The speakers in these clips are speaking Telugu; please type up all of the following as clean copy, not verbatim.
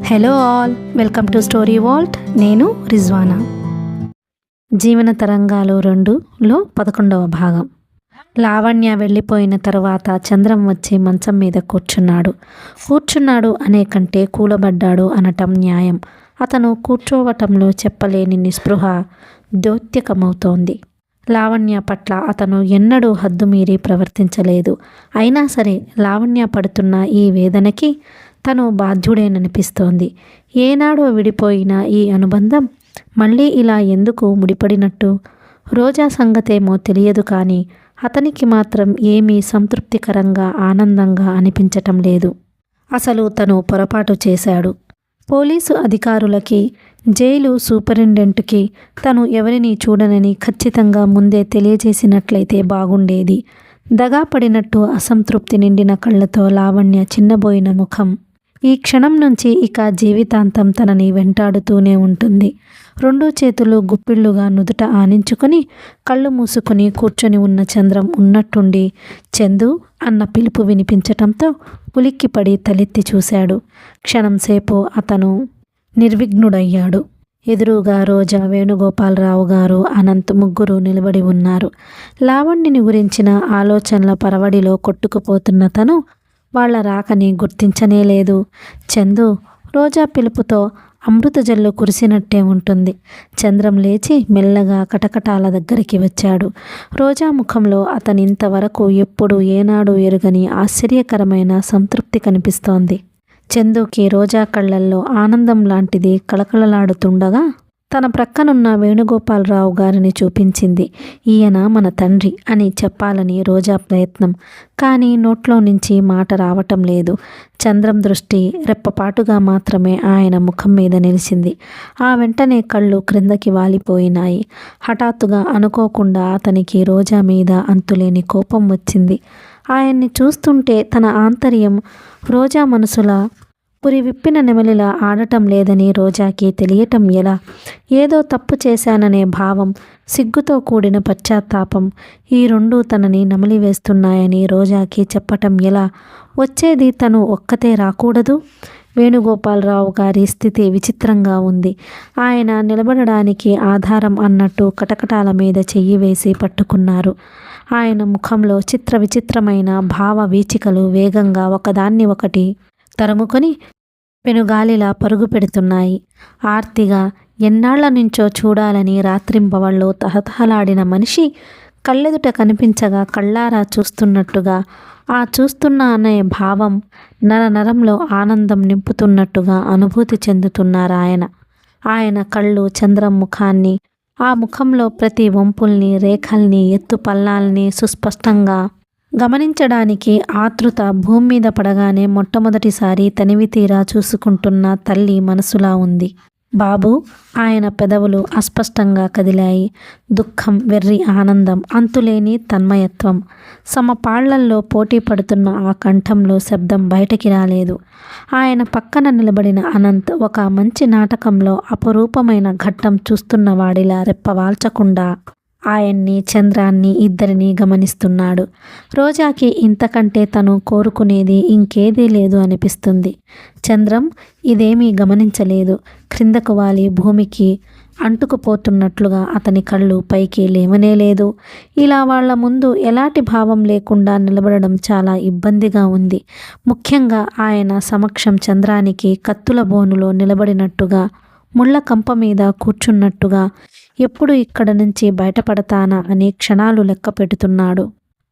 Hello all, welcome to story Walt. నేను రిజ్వానా. జీవన తరంగాలు 2లో 11వ భాగం. లావణ్య వెళ్ళిపోయిన తరువాత చంద్రం వచ్చి మంచం మీద కూర్చున్నాడు అనే కంటే కూలబడ్డాడు అనటం న్యాయం. అతను కూర్చోవటంలో చెప్పలేని నిస్పృహ ద్యోత్యకమవుతోంది. లావణ్య పట్ల అతను ఎన్నడూ హద్దుమీరి ప్రవర్తించలేదు. అయినా సరే లావణ్య పడుతున్న ఈ వేదనకి తను బాధ్యుడేననిపిస్తోంది. ఏనాడో విడిపోయిన ఈ అనుబంధం మళ్ళీ ఇలా ఎందుకు ముడిపడినట్టు? రోజా సంగతేమో తెలియదు, కానీ అతనికి మాత్రం ఏమీ సంతృప్తికరంగా ఆనందంగా అనిపించటం లేదు. అసలు తను పొరపాటు చేశాడు. పోలీసు అధికారులకి, జైలు సూపరింటెండెంట్కి తను ఎవరిని చూడనని ఖచ్చితంగా ముందే తెలియజేసినట్లయితే బాగుండేది. దగా పడినట్టు అసంతృప్తి నిండిన కళ్ళతో లావణ్య చిన్నబోయిన ముఖం ఈ క్షణం నుంచి ఇక జీవితాంతం తనని వెంటాడుతూనే ఉంటుంది. 2 చేతులు గుప్పిళ్ళుగా నుదుట ఆనించుకొని కళ్ళు మూసుకొని కూర్చొని ఉన్న చంద్రం ఉన్నట్టుండి చందు అన్న పిలుపు వినిపించటంతో ఉలిక్కిపడి తలెత్తి చూశాడు. క్షణంసేపు అతను నిర్విఘ్నుడయ్యాడు. ఎదురుగా రోజా, వేణుగోపాలరావు గారు, అనంత్ ముగ్గురు నిలబడి ఉన్నారు. లావణ్యని గురించిన ఆలోచనల పరవడిలో కొట్టుకుపోతున్న తను వాళ్ల రాకని గుర్తించనేలేదు. చందు, రోజా పిలుపుతో అమృత జల్లు కురిసినట్టే ఉంటుంది. చంద్రం లేచి మెల్లగా కటకటాల దగ్గరికి వచ్చాడు. రోజా ముఖంలో అతనింతవరకు ఎప్పుడు ఏనాడు ఎరుగని ఆశ్చర్యకరమైన సంతృప్తి కనిపిస్తోంది. చందుకి రోజా కళ్ళల్లో ఆనందం లాంటిది కళకళలాడుతుండగా తన ప్రక్కనున్న వేణుగోపాలరావు గారిని చూపించింది. ఈయన మన తండ్రి అని చెప్పాలని రోజా ప్రయత్నం, కానీ నోట్లో నుంచి మాట రావటం లేదు. చంద్రం దృష్టి రెప్పపాటుగా మాత్రమే ఆయన ముఖం మీద నిలిచింది. ఆ వెంటనే కళ్ళు క్రిందకి వాలిపోయినాయి. హఠాత్తుగా అనుకోకుండా అతనికి రోజా మీద అంతులేని కోపం వచ్చింది. ఆయన్ని చూస్తుంటే తన ఆంతర్యం రోజా మనసులా పురి విప్పిన నెమలిలా ఆడటం లేదని రోజాకి తెలియటం ఎలా? ఏదో తప్పు చేశాననే భావం, సిగ్గుతో కూడిన పశ్చాత్తాపం, ఈ 2 తనని నమిలివేస్తున్నాయని రోజాకి చెప్పటం ఎలా? వచ్చేది తను ఒక్కతే రాకూడదు? వేణుగోపాలరావు గారి స్థితి విచిత్రంగా ఉంది. ఆయన నిలబడడానికి ఆధారం అన్నట్టు కటకటాల మీద చెయ్యి వేసి పట్టుకున్నారు. ఆయన ముఖంలో చిత్ర విచిత్రమైన భావ వీచికలు వేగంగా ఒకదాన్ని ఒకటి తరుముకొని పెనుగాలిలా పరుగు పెడుతున్నాయి. ఆర్తిగా ఎన్నాళ్ల నుంచో చూడాలని రాత్రింబవళ్ళు తహతహలాడిన మనిషి కళ్ళెదుట కనిపించగా కళ్ళారా చూస్తున్నట్టుగా, ఆ చూస్తున్నా అనే భావం నరనరంలో ఆనందం నింపుతున్నట్టుగా అనుభూతి చెందుతున్నారాయన. ఆయన కళ్ళు చంద్రం ముఖాన్ని, ఆ ముఖంలో ప్రతి వంపుల్ని, రేఖల్ని, ఎత్తు పల్లాల్ని సుస్పష్టంగా గమనించడానికి ఆతృత భూమి మీద పడగానే మొట్టమొదటిసారి తనివి తీరా చూసుకుంటున్న తల్లి మనసులా ఉంది. బాబు, ఆయన పెదవులు అస్పష్టంగా కదిలాయి. దుఃఖం, వెర్రి, ఆనందం, అంతులేని తన్మయత్వం సమపాళ్లల్లో పోటీ పడుతున్న ఆ కంఠంలో శబ్దం బయటికి రాలేదు. ఆయన పక్కన నిలబడిన అనంత్ ఒక మంచి నాటకంలో అపురూపమైన ఘట్టం చూస్తున్నవాడిలా రెప్పవాల్చకుండా ఆయన్ని, చంద్రాన్ని, ఇద్దరినీ గమనిస్తున్నాడు. రోజాకి ఇంతకంటే తను కోరుకునేది ఇంకేదీ లేదు అనిపిస్తుంది. చంద్రం ఇదేమీ గమనించలేదు. క్రిందకు వాలి భూమికి అంటుకుపోతున్నట్లుగా అతని కళ్ళు పైకి లేవనేలేదు. ఇలా వాళ్ల ముందు ఎలాంటి భావం లేకుండా నిలబడడం చాలా ఇబ్బందిగా ఉంది. ముఖ్యంగా ఆయన సమక్షం చంద్రానికి కత్తుల బోనులో నిలబడినట్టుగా, ముళ్ళ కంప మీద కూర్చున్నట్టుగా, ఎప్పుడు ఇక్కడ నుంచి బయటపడతానా అని క్షణాలు లెక్క పెడుతున్నాడు.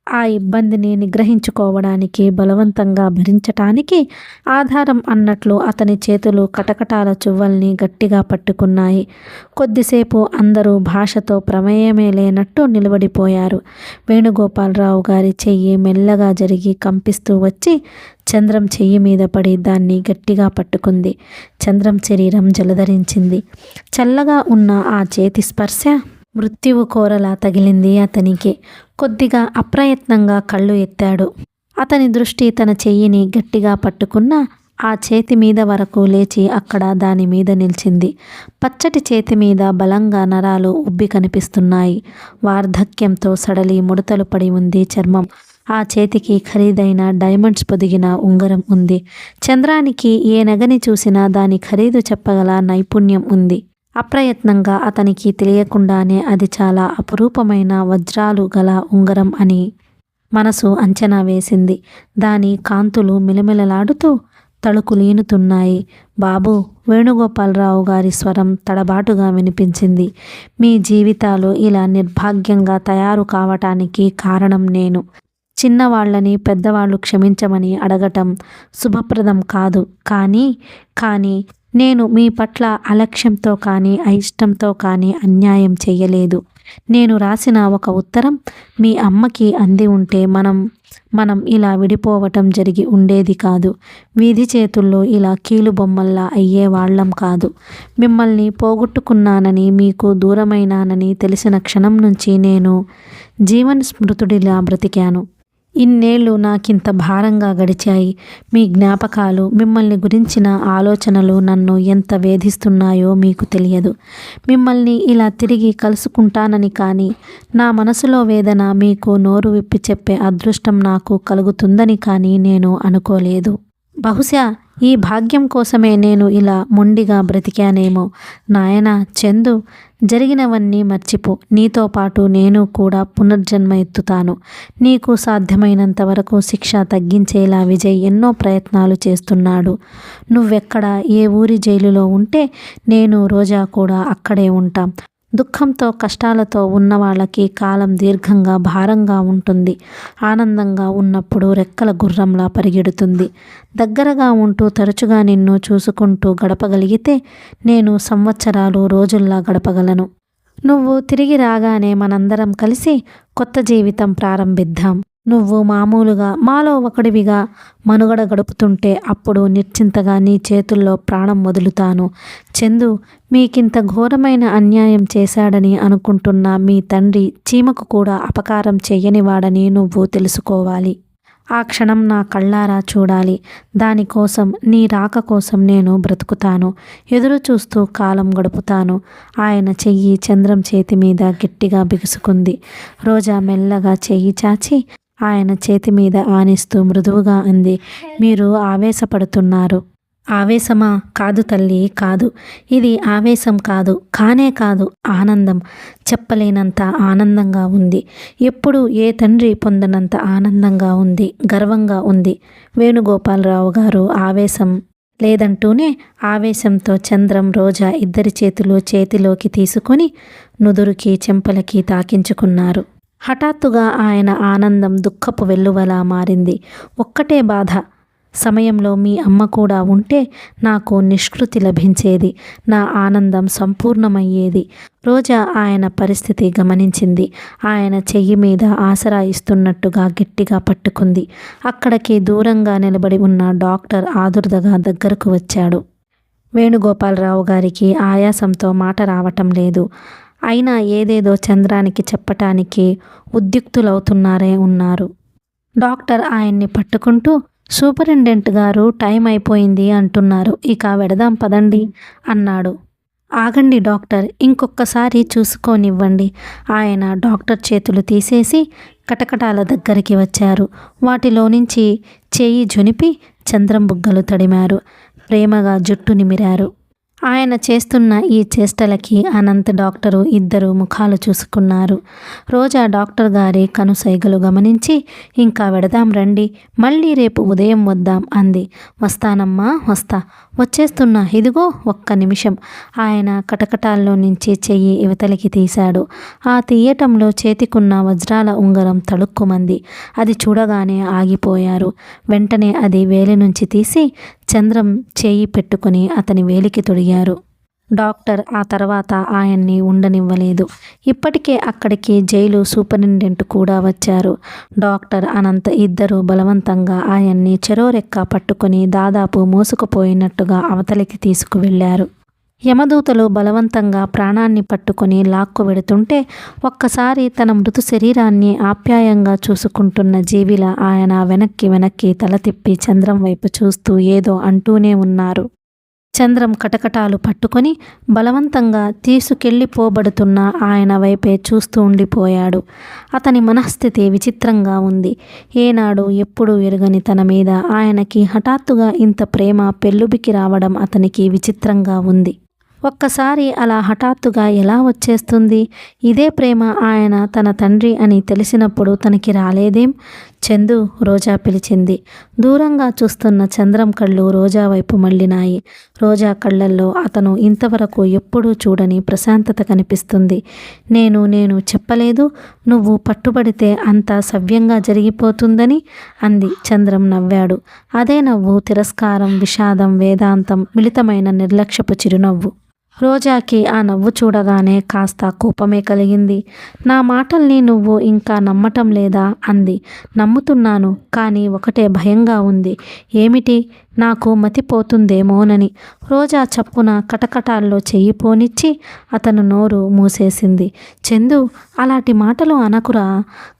ఆ ఇబ్బందిని నిగ్రహించుకోవడానికి, బలవంతంగా భరించటానికి ఆధారం అన్నట్లు అతని చేతులు కటకటాల చువ్వల్ని గట్టిగా పట్టుకున్నాయి. కొద్దిసేపు అందరూ భాషతో ప్రమేయమే లేనట్టు నిలబడిపోయారు. వేణుగోపాలరావు గారి చెయ్యి మెల్లగా జరిగి కంపిస్తూ వచ్చి చంద్రం చెయ్యి మీద పడి దాన్ని గట్టిగా పట్టుకుంది. చంద్రం శరీరం జలధరించింది. చల్లగా ఉన్న ఆ చేతి స్పర్శ మృత్యువు కోరలా తగిలింది అతనికి. కొద్దిగా అప్రయత్నంగా కళ్ళు ఎత్తాడు. అతని దృష్టి తన చెయ్యిని గట్టిగా పట్టుకున్న ఆ చేతి మీద వరకు లేచి అక్కడ దాని మీద నిలిచింది. పచ్చటి చేతి మీద బలంగా నరాలు ఉబ్బి కనిపిస్తున్నాయి. వార్ధక్యంతో సడలి ముడతలు పడి ఉంది చర్మం. ఆ చేతికి ఖరీదైన డైమండ్స్ పొదిగిన ఉంగరం ఉంది. చంద్రానికి ఏ నగని చూసినా దాని ఖరీదు చెప్పగల నైపుణ్యం ఉంది. అప్రయత్నంగా అతనికి తెలియకుండానే అది చాలా అపురూపమైన వజ్రాలు గల ఉంగరం అని మనసు అంచనా వేసింది. దాని కాంతులు మిలమిలలాడుతూ తళుకులీనుతున్నాయి. బాబూ, వేణుగోపాలరావు గారి స్వరం తడబాటుగా వినిపించింది. మీ జీవితాలు ఇలా నిర్భాగ్యంగా తయారు కావటానికి కారణం నేను. చిన్నవాళ్ళని పెద్దవాళ్ళు క్షమించమని అడగటం శుభప్రదం కాదు. కానీ నేను మీ పట్ల అలక్ష్యంతో కానీ అయిష్టంతో కానీ అన్యాయం చెయ్యలేదు. నేను రాసిన ఒక ఉత్తరం మీ అమ్మకి అంది ఉంటే మనం ఇలా విడిపోవటం జరిగి ఉండేది కాదు. వీధి చేతుల్లో ఇలా కీలుబొమ్మల్లా అయ్యేవాళ్ళం కాదు. మిమ్మల్ని పోగొట్టుకున్నానని, మీకు దూరమైనానని తెలిసిన క్షణం నుంచి నేను జీవన స్మృతుడిలా బ్రతికాను. ఇన్నేళ్ళు నాకింత భారంగా గడిచాయి. మీ జ్ఞాపకాలు, మిమ్మల్ని గురించిన ఆలోచనలు నన్ను ఎంత వేధిస్తున్నాయో మీకు తెలియదు. మిమ్మల్ని ఇలా తిరిగి కలుసుకుంటానని కానీ, నా మనసులో వేదన మీకు నోరు విప్పి చెప్పే అదృష్టం నాకు కలుగుతుందని కానీ నేను అనుకోలేదు. బహుశా ఈ భాగ్యం కోసమే నేను ఇలా మొండిగా బ్రతికానేమో. నాయనా చందు, జరిగినవన్నీ మర్చిపో. నీతో పాటు నేను కూడా పునర్జన్మ ఎత్తుతాను. నీకు సాధ్యమైనంత వరకు శిక్ష తగ్గించేలా విజయ్ ఎన్నో ప్రయత్నాలు చేస్తున్నాడు. నువ్వెక్కడ, ఏ ఊరి జైలులో ఉంటే నేను, రోజా కూడా అక్కడే ఉంటాం. దుఃఖంతో కష్టాలతో ఉన్న వాళ్ళకి కాలం దీర్ఘంగా భారంగా ఉంటుంది. ఆనందంగా ఉన్నప్పుడు రెక్కల గుర్రంలా పరిగెడుతుంది. దగ్గరగా ఉంటూ తరచుగా నిన్ను చూసుకుంటూ గడపగలిగితే నేను సంవత్సరాలు రోజుల్లా గడపగలను. నువ్వు తిరిగి రాగానే మనందరం కలిసి కొత్త జీవితం ప్రారంభిద్దాం. నువ్వు మామూలుగా మాలో ఒకడివిగా మనుగడ గడుపుతుంటే అప్పుడు నిశ్చింతగా నీ చేతుల్లో ప్రాణం వదులుతాను. చందు, మీకింత ఘోరమైన అన్యాయం చేశాడని అనుకుంటున్న మీ తండ్రి చీమకు కూడా అపకారం చెయ్యనివాడని నువ్వు తెలుసుకోవాలి. ఆ క్షణం నా కళ్ళారా చూడాలి. దానికోసం, నీ రాక కోసం నేను బ్రతుకుతాను. ఎదురు చూస్తూ కాలం గడుపుతాను. ఆయన చెయ్యి చంద్రం చేతి మీద గట్టిగా బిగుసుకుంది. రోజా మెల్లగా చెయ్యి చాచి ఆయన చేతి మీద ఆనిస్తూ మృదువుగా అంది, మీరు ఆవేశపడుతున్నారు. ఆవేశమా? కాదు తల్లి, కాదు. ఇది ఆవేశం కాదు, కానే కాదు, ఆనందం. చెప్పలేనంత ఆనందంగా ఉంది. ఎప్పుడు ఏ తండ్రి పొందనంత ఆనందంగా ఉంది, గర్వంగా ఉంది. వేణుగోపాలరావు గారు ఆవేశం లేదంటూనే ఆవేశంతో చంద్రం, రోజా ఇద్దరి చేతులు చేతిలోకి తీసుకొని నుదురుకి చెంపలకి తాకించుకున్నారు. హఠాత్తుగా ఆయన ఆనందం దుఃఖపు వెల్లువలా మారింది. ఒక్కటే బాధ, సమయంలో మీ అమ్మ కూడా ఉంటే నాకు నిష్కృతి లభించేది. నా ఆనందం సంపూర్ణమయ్యేది. రోజా ఆయన పరిస్థితి గమనించింది. ఆయన చెయ్యి మీద ఆసరా ఇస్తున్నట్టుగా గట్టిగా పట్టుకుంది. అక్కడికి దూరంగా నిలబడి ఉన్న డాక్టర్ ఆదుర్దగా దగ్గరకు వచ్చాడు. వేణుగోపాలరావు గారికి ఆయాసంతో మాట రావటం లేదు. అయినా ఏదేదో చంద్రానికి చెప్పటానికి ఉద్యుక్తులవుతున్నారే ఉన్నారు. డాక్టర్ ఆయన్ని పట్టుకుంటూ, సూపరింటెండెంట్ గారు టైం అయిపోయింది అంటున్నారు, ఇక వెడదాం పదండి అన్నాడు. ఆగండి డాక్టర్, ఇంకొక్కసారి చూసుకోనివ్వండి. ఆయన డాక్టర్ చేతులు తీసేసి కటకటాల దగ్గరికి వచ్చారు. వాటిలో నుంచి చేయి జొనిపి చంద్రం బుగ్గలు తడిమారు. ప్రేమగా జుట్టు నిమిరారు. ఆయన చేస్తున్న ఈ చేష్టలకి అనంత్ డాక్టరు ఇద్దరు ముఖాలు చూసుకున్నారు. రోజా డాక్టర్ గారి కనుసైగలు గమనించి, ఇంకా వెడదాం రండి, మళ్ళీ రేపు ఉదయం వద్దాం అంది. వస్తానమ్మా, వస్తా, వచ్చేస్తున్నా, ఇదిగో ఒక్క నిమిషం. ఆయన కటకటాల్లో నుంచి చెయ్యి యువతలికి తీశాడు. ఆ తీయటంలో చేతికున్న వజ్రాల ఉంగరం తళుక్కుమంది. అది చూడగానే ఆగిపోయారు. వెంటనే అది వేలి నుంచి తీసి చంద్రం చేయి పెట్టుకుని అతని వేలికి తొడిగారు. డాక్టర్ ఆ తర్వాత ఆయన్ని ఉండనివ్వలేదు. ఇప్పటికే అక్కడికి జైలు సూపరింటెండెంట్ కూడా వచ్చారు. డాక్టర్, అనంత్ ఇద్దరు బలవంతంగా ఆయన్ని చెరోరెక్క పట్టుకుని దాదాపు మోసుకుపోయినట్టుగా అవతలికి తీసుకువెళ్లారు. యమదూతలు బలవంతంగా ప్రాణాన్ని పట్టుకుని లాక్కు వెడుతుంటే ఒక్కసారి తన మృతు శరీరాన్ని ఆప్యాయంగా చూసుకుంటున్న జీవిలా ఆయన వెనక్కి తల తిప్పి చంద్రం వైపు చూస్తూ ఏదో అంటూనే ఉన్నారు. చంద్రం కటకటాలు పట్టుకొని బలవంతంగా తీసుకెళ్ళిపోబడుతున్న ఆయన వైపే చూస్తూ ఉండిపోయాడు. అతని మనఃస్థితి విచిత్రంగా ఉంది. ఏనాడు ఎప్పుడూ ఎరుగని తన మీద ఆయనకి హఠాత్తుగా ఇంత ప్రేమ పెల్లుబికి రావడం అతనికి విచిత్రంగా ఉంది. ఒక్కసారి అలా హఠాత్తుగా ఎలా వచ్చేస్తుంది? ఇదే ప్రేమ ఆయన తన తండ్రి అని తెలిసినప్పుడు తనకి రాలేదేం? చందు, రోజా పిలిచింది. దూరంగా చూస్తున్న చంద్రం కళ్ళు రోజా వైపు మళ్ళినాయి. రోజా కళ్ళల్లో అతను ఇంతవరకు ఎప్పుడూ చూడని ప్రశాంతత కనిపిస్తుంది. నేను చెప్పలేదు నువ్వు పట్టుబడితే అంతా సవ్యంగా జరిగిపోతుందని అంది. చంద్రం నవ్వాడు. అదే నవ్వు తిరస్కారం, విషాదం, వేదాంతం మిళితమైన నిర్లక్ష్యపు చిరునవ్వు. రోజాకి ఆ నవ్వు చూడగానే కాస్త కోపమే కలిగింది. నా మాటల్ని నువ్వు ఇంకా నమ్మటం లేదా అంది. నమ్ముతున్నాను, కానీ ఒకటే భయంగా ఉంది. ఏమిటి? నాకు మతిపోతుందేమోనని. రోజా చప్పున కటకటాల్లో చెయ్యి పోనిచ్చి అతను నోరు మూసేసింది. చందు, అలాంటి మాటలు అనకురా.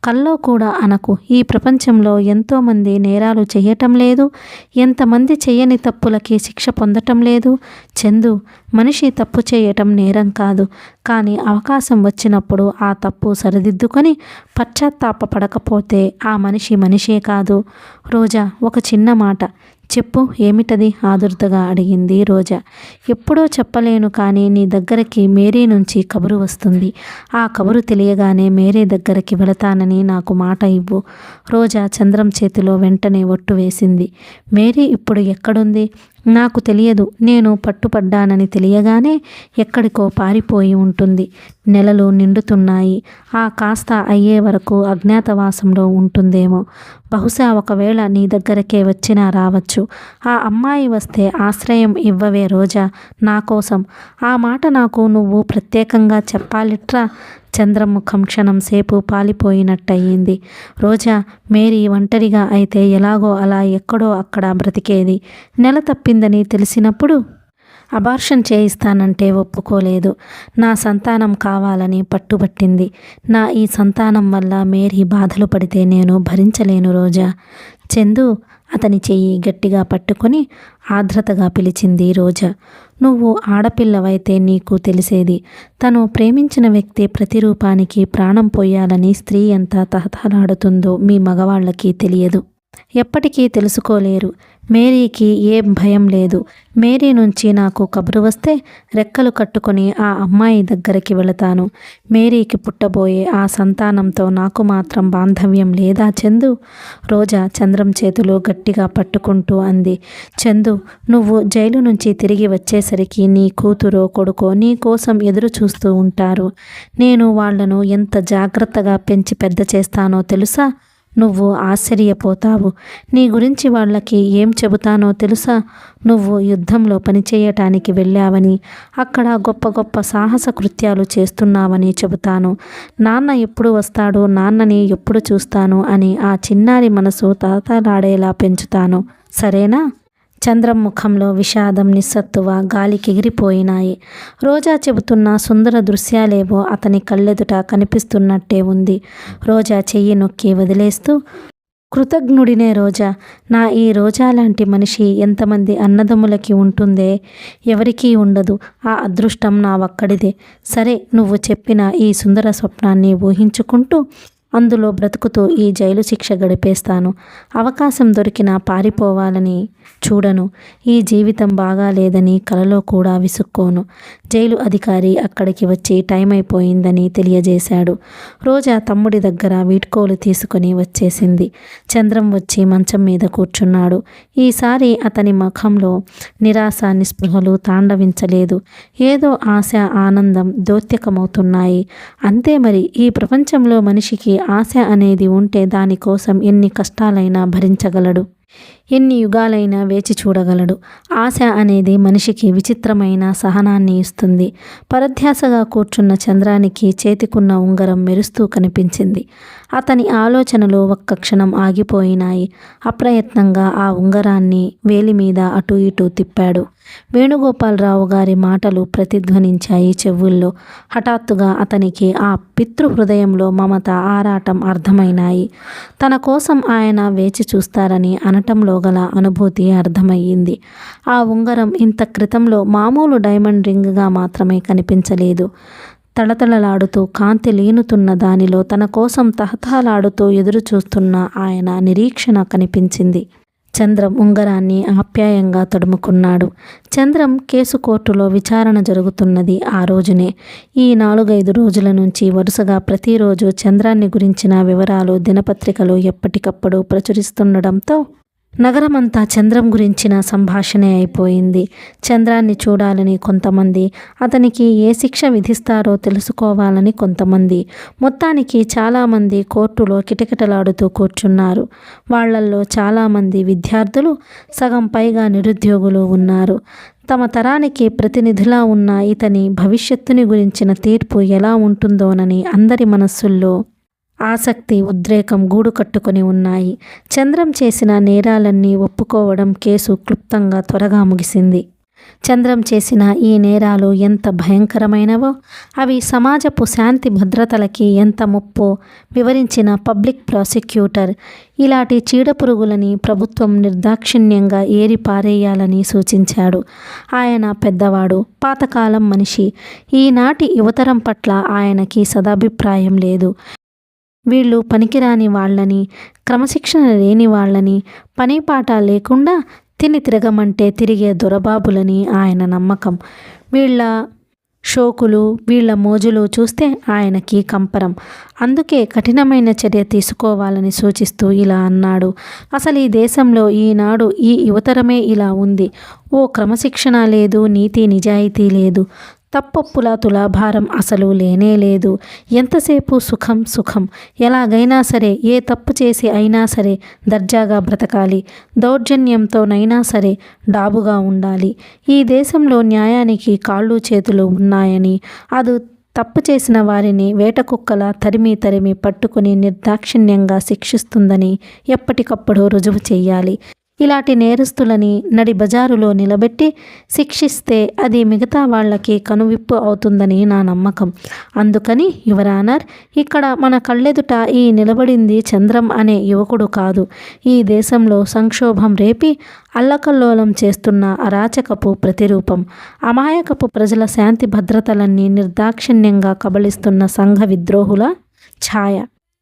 కల్లో కూడా అనకు. ఈ ప్రపంచంలో ఎంతోమంది నేరాలు చేయటం లేదు, ఎంతమంది చెయ్యని తప్పులకి శిక్ష పొందటం లేదు. చందు, మనిషి తప్పు చేయటం నేరం కాదు, కానీ అవకాశం వచ్చినప్పుడు ఆ తప్పు సరిదిద్దుకొని పశ్చాత్తాపపడకపోతే ఆ మనిషి మనిషే కాదు. రోజా, ఒక చిన్న మాట చెప్పు. ఏమిటది? ఆదుర్దగా అడిగింది రోజా. ఎప్పుడో చెప్పలేను, కానీ నీ దగ్గరికి మేరీ నుంచి కబురు వస్తుంది. ఆ కబురు తెలియగానే మేరీ దగ్గరికి వెళతానని నాకు మాట ఇవ్వు. రోజా చంద్రం చేతిలో వెంటనే ఒట్టు వేసింది. మేరీ ఇప్పుడు ఎక్కడుంది? నాకు తెలియదు. నేను పట్టుపడ్డానని తెలియగానే ఎక్కడికో పారిపోయి ఉంటుంది. నెలలు నిండుతున్నాయి. ఆ కాస్త అయ్యే వరకు అజ్ఞాతవాసంలో ఉంటుందేమో. బహుశా ఒకవేళ నీ దగ్గరకే వచ్చినా రావచ్చు. ఆ అమ్మాయి వస్తే ఆశ్రయం ఇవ్వవే రోజా, నా కోసం. ఆ మాట నాకు నువ్వు ప్రత్యేకంగా చెప్పాలిట్రా. చంద్రముఖం క్షణం సేపు పాలిపోయినట్టయింది. రోజా, మేరీ ఒంటరిగా అయితే ఎలాగో అలా ఎక్కడో అక్కడ బ్రతికేది. నెల తప్పిందని తెలిసినప్పుడు అబార్షన్ చేయిస్తానంటే ఒప్పుకోలేదు. నా సంతానం కావాలని పట్టుబట్టింది. నా ఈ సంతానం వల్ల మేరీ బాధలు పడితే నేను భరించలేను రోజా. చందు, అతని చెయ్యి గట్టిగా పట్టుకొని ఆర్ద్రతగా పిలిచింది రోజా. నువ్వు ఆడపిల్లవైతే నీకు తెలిసేది. తను ప్రేమించిన వ్యక్తి ప్రతిరూపానికి ప్రాణం పోయాలని స్త్రీ ఎంత తహతహలాడుతుందో మీ మగవాళ్ళకి తెలియదు. ఎప్పటికీ తెలుసుకోలేరు. మేరీకి ఏం భయం లేదు. మేరీ నుంచి నాకు కబురు వస్తే రెక్కలు కట్టుకొని ఆ అమ్మాయి దగ్గరికి వెళతాను. మేరీకి పుట్టబోయే ఆ సంతానంతో నాకు మాత్రం బాంధవ్యం లేదా చందు? రోజా చంద్రం చేతులు గట్టిగా పట్టుకుంటూ అంది. చందు, నువ్వు జైలు నుంచి తిరిగి వచ్చేసరికి నీ కూతురో కొడుకో నీ కోసం ఎదురు చూస్తూ ఉంటారు. నేను వాళ్లను ఎంత జాగ్రత్తగా పెంచి పెద్ద చేస్తానో తెలుసా? నువ్వు ఆశ్చర్యపోతావు. నీ గురించి వాళ్ళకి ఏం చెబుతానో తెలుసా? నువ్వు యుద్ధంలో పనిచేయటానికి వెళ్ళావని, అక్కడ గొప్ప గొప్ప సాహస కృత్యాలు చేస్తున్నావని చెబుతాను. నాన్న ఎప్పుడు వస్తాడు, నాన్నని ఎప్పుడు చూస్తాను అని ఆ చిన్నారి మనసు తాతలాడేలా పెంచుతాను. సరేనా? చంద్రం ముఖంలో విషాదం, నిస్సత్తువ గాలికెగిరిపోయినాయి. రోజా చెబుతున్న సుందర దృశ్యాలేవో అతని కళ్ళెదుట కనిపిస్తున్నట్టే ఉంది. రోజా చెయ్యి నొక్కి వదిలేస్తూ, కృతజ్ఞుడినే రోజా. నా ఈ రోజా లాంటి మనిషి ఎంతమంది అన్నదమ్ములకి ఉంటుందే? ఎవరికీ ఉండదు. ఆ అదృష్టం నా ఒక్కడిదే. సరే, నువ్వు చెప్పిన ఈ సుందర స్వప్నాన్ని ఊహించుకుంటూ అందులో బ్రతుకుతూ ఈ జైలు శిక్ష గడిపేస్తాను. అవకాశం దొరికినా పారిపోవాలని చూడను. ఈ జీవితం బాగా లేదని కలలో కూడా విసుక్కోను. జైలు అధికారి అక్కడికి వచ్చి టైం అయిపోయిందని తెలియజేశాడు. రోజా తమ్ముడి దగ్గర వీడ్కోలు తీసుకుని వచ్చేసింది. చంద్రం వచ్చి మంచం మీద కూర్చున్నాడు. ఈసారి అతని ముఖంలో నిరాశ, నిస్పృహలు తాండవించలేదు. ఏదో ఆశ, ఆనందం ద్యోత్యకమవుతున్నాయి. అంతే మరి. ఈ ప్రపంచంలో మనిషికి ఆశ అనేది ఉంటే దానికోసం ఎన్ని కష్టాలైనా భరించగలడు, ఎన్ని యుగాలైనా వేచి చూడగలడు. ఆశ అనేది మనిషికి విచిత్రమైన సహనాన్ని ఇస్తుంది. పరధ్యాసగా కూర్చున్న చంద్రానికి చేతికున్న ఉంగరం మెరుస్తూ కనిపించింది. అతని ఆలోచనలు ఒక్క క్షణం ఆగిపోయినాయి. అప్రయత్నంగా ఆ ఉంగరాన్ని వేలి మీద అటు ఇటు తిప్పాడు. వేణుగోపాలరావు గారి మాటలు ప్రతిధ్వనించాయి చెవుల్లో. హఠాత్తుగా అతనికి ఆ పితృహృదయంలో మమత, ఆరాటం అర్థమైనాయి. తన కోసం ఆయన వేచి చూస్తారని అనటంలో గల అనుభూతి అర్థమయ్యింది. ఆ ఉంగరం ఇంత క్రితంలో మామూలు డైమండ్ రింగ్గా మాత్రమే కనిపించలేదు. తళతళలాడుతూ కాంతి లీనుతున్న దానిలో తన కోసం తహతహలాడుతూ ఎదురు చూస్తున్న ఆయన నిరీక్షణ కనిపించింది. చంద్రం ఉంగరాన్ని ఆప్యాయంగా తడుముకున్నాడు. చంద్రం కేసు కోర్టులో విచారణ జరుగుతున్నది ఆ రోజునే. ఈ 4-5 రోజుల నుంచి వరుసగా ప్రతిరోజు చంద్రాన్ని గురించిన వివరాలు దినపత్రికలు ఎప్పటికప్పుడు ప్రచురిస్తుండడంతో నగరమంతా చంద్రం గురించిన సంభాషణే అయిపోయింది. చంద్రాన్ని చూడాలని కొంతమంది, అతనికి ఏ శిక్ష విధిస్తారో తెలుసుకోవాలని కొంతమంది, మొత్తానికి చాలామంది కోర్టులో కిటకిటలాడుతూ కూర్చున్నారు. వాళ్లల్లో చాలామంది విద్యార్థులు, సగం పైగా నిరుద్యోగులు ఉన్నారు. తమ తరానికి ప్రతినిధిలా ఉన్న ఇతని భవిష్యత్తుని గురించిన తీర్పు ఎలా ఉంటుందోనని అందరి మనస్సుల్లో ఆసక్తి, ఉద్రేకం గూడు కట్టుకొని ఉన్నాయి. చంద్రం చేసిన నేరాలన్నీ ఒప్పుకోవడం కేసు క్లుప్తంగా త్వరగా ముగిసింది. చంద్రం చేసిన ఈ నేరాలు ఎంత భయంకరమైనవో, అవి సమాజపు శాంతి భద్రతలకి ఎంత ముప్పో వివరించిన పబ్లిక్ ప్రాసిక్యూటర్ ఇలాంటి చీడపురుగులని ప్రభుత్వం నిర్దాక్షిణ్యంగా ఏరి పారేయాలని సూచించాడు. ఆయన పెద్దవాడు, పాతకాలం మనిషి. ఈనాటి యువతరం పట్ల ఆయనకి సదాభిప్రాయం లేదు. వీళ్ళు పనికిరాని వాళ్ళని, క్రమశిక్షణ లేని వాళ్ళని, పనిపాట లేకుండా తిని తిరగమంటే తిరిగే దొరబాబులని ఆయన నమ్మకం. వీళ్ళ షోకులు, వీళ్ళ మోజులు చూస్తే ఆయనకి కంపరం. అందుకే కఠినమైన చర్య తీసుకోవాలని సూచిస్తూ ఇలా అన్నాడు. అసలు ఈ దేశంలో ఈనాడు ఈ యువతరమే ఇలా ఉంది. ఓ క్రమశిక్షణ లేదు, నీతి నిజాయితీ లేదు. తప్పొప్పుల తులాభారం అసలు లేనే లేదు. ఎంతసేపు సుఖం సుఖం. ఎలాగైనా సరే, ఏ తప్పు చేసి అయినా సరే దర్జాగా బ్రతకాలి. దౌర్జన్యంతోనైనా సరే డాబుగా ఉండాలి. ఈ దేశంలో న్యాయానికి కాళ్ళు చేతులు ఉన్నాయని, అది తప్పు చేసిన వారిని వేటకుక్కలా తరిమి పట్టుకుని నిర్దాక్షిణ్యంగా శిక్షిస్తుందని ఎప్పటికప్పుడు రుజువు చెయ్యాలి. ఇలాంటి నేరస్తులని నడి బజారులో నిలబెట్టి శిక్షిస్తే అది మిగతా వాళ్ళకి కనువిప్పు అవుతుందని నా నమ్మకం. అందుకని యువర్ ఆనర్, ఇక్కడ మన కళ్ళెదుట ఈ నిలబడింది చంద్రం అనే యువకుడు కాదు. ఈ దేశంలో సంక్షోభం రేపి అల్లకల్లోలం చేస్తున్న అరాచకపు ప్రతిరూపం. అమాయకపు ప్రజల శాంతి భద్రతలన్నీ నిర్దాక్షిణ్యంగా కబళిస్తున్న సంఘ విద్రోహుల ఛాయ.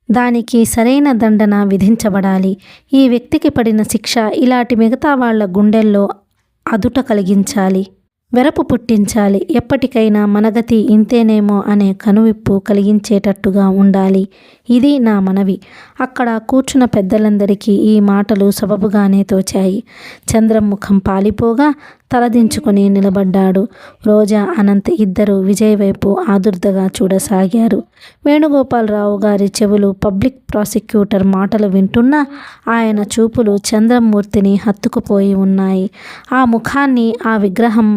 దానికి సరైన దండన విధించబడాలి. ఈ వ్యక్తికి పడిన శిక్ష ఇలాంటి మిగతా వాళ్ళ గుండెల్లో అదుట కలిగించాలి, వెరపు పుట్టించాలి. ఎప్పటికైనా మనగతి ఇంతేనేమో అనే కనువిప్పు కలిగించేటట్టుగా ఉండాలి. ఇది నా మనవి. అక్కడ కూర్చున్న పెద్దలందరికీ ఈ మాటలు సబబుగానే తోచాయి. చంద్రం ముఖం పాలిపోగా తలదించుకొని నిలబడ్డాడు. రోజా, అనంత్ ఇద్దరు విజయ్ వైపు ఆదుర్దగా చూడసాగారు. వేణుగోపాలరావు గారి చెవులు పబ్లిక్ ప్రాసిక్యూటర్ మాటలు వింటున్నా ఆయన చూపులు చంద్రమూర్తిని హత్తుకుపోయి ఉన్నాయి. ఆ ముఖాన్ని, ఆ విగ్రహం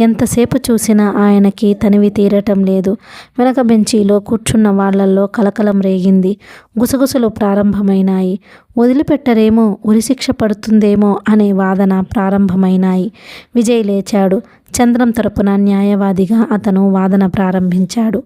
ఎంతసేపు చూసినా ఆయనకి తనివి తీరటం లేదు. వెనక బెంచీలో కూర్చున్న వాళ్లల్లో కలకలం రేగింది. గుసగుసలు ప్రారంభమైనాయి. వదిలిపెట్టరేమో, ఉరిశిక్ష పడుతుందేమో అనే వాదన ప్రారంభమైనాయి. విజయ్ లేచాడు. చంద్రం తరపున న్యాయవాదిగా అతను వాదన ప్రారంభించాడు.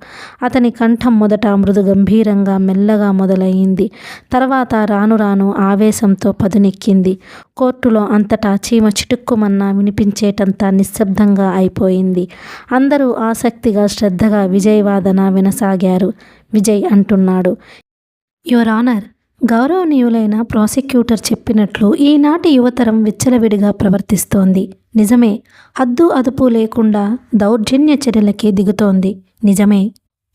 అతని కంఠం మొదట మృదు గంభీరంగా మెల్లగా మొదలయ్యింది. తర్వాత రాను రాను ఆవేశంతో పదునెక్కింది. కోర్టులో అంతటా చీమ చిటుక్కుమన్నా వినిపించేటంత నిశ్శబ్దంగా అయిపోయింది. అందరూ ఆసక్తిగా శ్రద్ధగా విజయ్ వాదన వినసాగారు. విజయ్ అంటున్నాడు, యువర్ ఆనర్, గౌరవనీయులైన ప్రాసిక్యూటర్ చెప్పినట్లు ఈనాటి యువతరం విచ్చలవిడిగా ప్రవర్తిస్తోంది. నిజమే. హద్దు అదుపు లేకుండా దౌర్జన్య చర్యలకి దిగుతోంది. నిజమే,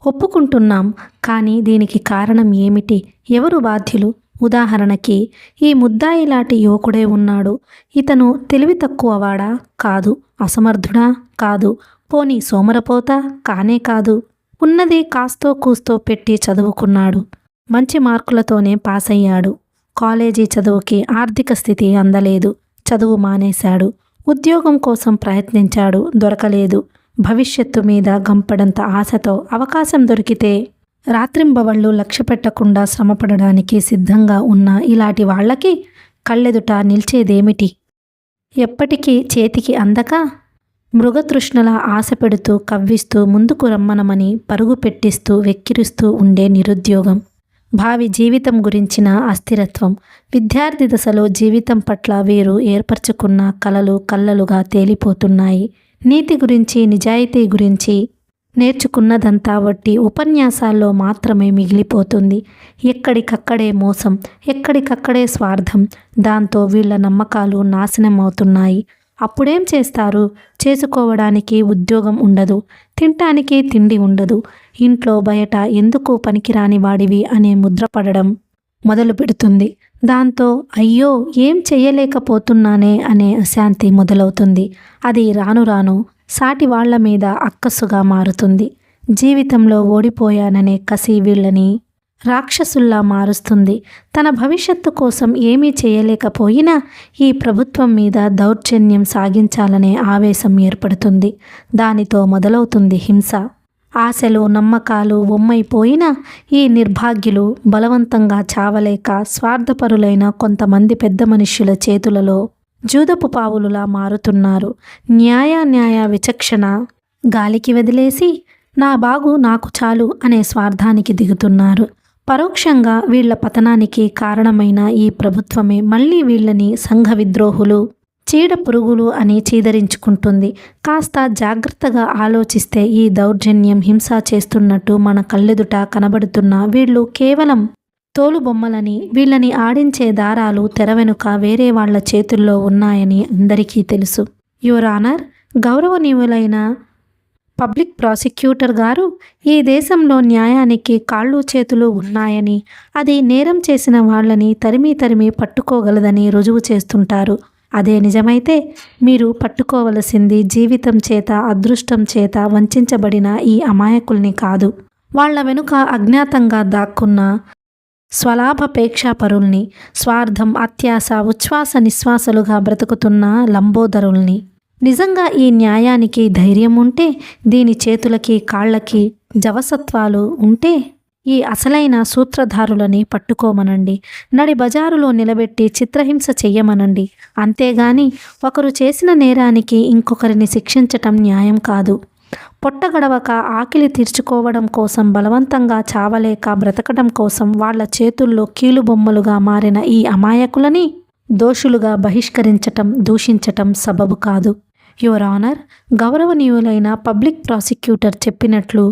ఒప్పుకుంటున్నాం. కానీ దీనికి కారణం ఏమిటి? ఎవరు బాధ్యులు? ఉదాహరణకి ఈ ముద్దాయి లాంటి యువకుడే ఉన్నాడు. ఇతను తెలివి తక్కువవాడా? కాదు. అసమర్థుడా? కాదు. పోనీ సోమరపోతా? కానే కాదు. ఉన్నది కాస్తో కూస్తో పెట్టి చదువుకున్నాడు. మంచి మార్కులతోనే పాస్ అయ్యాడు. కాలేజీ చదువుకి ఆర్థిక స్థితి అందలేదు. చదువు మానేశాడు. ఉద్యోగం కోసం ప్రయత్నించాడు, దొరకలేదు. భవిష్యత్తు మీద గంపడంత ఆశతో అవకాశం దొరికితే రాత్రింబవళ్ళు లక్ష్య పెట్టకుండా శ్రమపడడానికి సిద్ధంగా ఉన్న ఇలాంటి వాళ్ళకి కళ్ళెదుట నిల్చేదేమిటి? ఎప్పటికీ చేతికి అందక మృగతృష్ణల ఆశ పెడుతూ కవ్విస్తూ ముందుకు రమ్మనమని పరుగు పెట్టిస్తూ వెక్కిరిస్తూ ఉండే నిరుద్యోగం, భావి జీవితం గురించిన అస్థిరత్వం, విద్యార్థి దశలో జీవితం పట్ల వీరు ఏర్పరచుకున్న కలలు కల్లలుగా తేలిపోతున్నాయి. నీతి గురించి, నిజాయితీ గురించి నేర్చుకున్నదంతా వట్టి ఉపన్యాసాల్లో మాత్రమే మిగిలిపోతుంది. ఎక్కడికక్కడే మోసం, ఎక్కడికక్కడే స్వార్థం. దాంతో వీళ్ళ నమ్మకాలు నాశనం అవుతున్నాయి. అప్పుడేం చేస్తారు? చేసుకోవడానికి ఉద్యోగం ఉండదు, తినటానికి తిండి ఉండదు, ఇంట్లో బయట ఎందుకు పనికిరాని వాడివి అనే ముద్ర పడడం మొదలు పెడుతుంది. దాంతో అయ్యో ఏం చెయ్యలేకపోతున్నానే అనే అశాంతి మొదలవుతుంది. అది రాను రాను సాటి వాళ్ల మీద అక్కస్సుగా మారుతుంది. జీవితంలో ఓడిపోయాననే కసి వీళ్ళని రాక్షసుల్లా మారుస్తుంది. తన భవిష్యత్తు కోసం ఏమీ చేయలేకపోయినా ఈ ప్రభుత్వం మీద దౌర్జన్యం సాగించాలనే ఆవేశం ఏర్పడుతుంది. దానితో మొదలవుతుంది హింస. ఆశలు, నమ్మకాలు ఒమ్మైపోయిన ఈ నిర్భాగ్యులు బలవంతంగా చావలేక స్వార్థపరులైన కొంతమంది పెద్ద మనుష్యుల చేతులలో జూదపు పావులులా మారుతున్నారు. న్యాయ విచక్షణ గాలికి వదిలేసి నా బాగు నాకు చాలు అనే స్వార్థానికి దిగుతున్నారు. పరోక్షంగా వీళ్ల పతనానికి కారణమైన ఈ ప్రభుత్వమే మళ్ళీ వీళ్ళని సంఘ విద్రోహులు, చీడ పురుగులు అని చీదరించుకుంటుంది. కాస్త జాగ్రత్తగా ఆలోచిస్తే ఈ దౌర్జన్యం, హింస చేస్తున్నట్టు మన కళ్ళెదుట కనబడుతున్న వీళ్ళు కేవలం తోలుబొమ్మలని, వీళ్ళని ఆడించే దారాలు తెర వెనుక వేరే వాళ్ల చేతుల్లో ఉన్నాయని అందరికీ తెలుసు. యువర్ ఆనర్, గౌరవనీయులైన పబ్లిక్ ప్రాసిక్యూటర్ గారు, ఈ దేశంలో న్యాయానికి కాళ్ళు చేతులు ఉన్నాయని, అది నేరం చేసిన వాళ్ళని తరిమి పట్టుకోగలదని రుజువు చేస్తుంటారు. అదే నిజమైతే మీరు పట్టుకోవలసింది జీవితం చేత, అదృష్టం చేత వంచబడిన ఈ అమాయకుల్ని కాదు, వాళ్ల వెనుక అజ్ఞాతంగా దాక్కున్న స్వలాభాపేక్షాపరుల్ని, స్వార్థం, అత్యాశ, ఉచ్ఛ్వాస నిశ్వాసలుగా బ్రతుకుతున్న లంబోదరుల్ని. నిజంగా ఈ న్యాయానికి ధైర్యం ఉంటే, దీని చేతులకి కాళ్ళకి జవసత్వాలు ఉంటే ఈ అసలైన సూత్రధారులని పట్టుకోమనండి, నడి బజారులో నిలబెట్టి చిత్రహింస చెయ్యమనండి. అంతేగాని ఒకరు చేసిన నేరానికి ఇంకొకరిని శిక్షించటం న్యాయం కాదు. పొట్టగడవక ఆకిలి తీర్చుకోవడం కోసం, బలవంతంగా చావలేక బ్రతకడం కోసం వాళ్ల చేతుల్లో కీలుబొమ్మలుగా మారిన ఈ అమాయకులని దోషులుగా బహిష్కరించటం, దూషించటం సబబు కాదు. యువర్ ఆనర్, గౌరవనీయులైన పబ్లిక్ ప్రాసిక్యూటర్ చెప్పినట్లు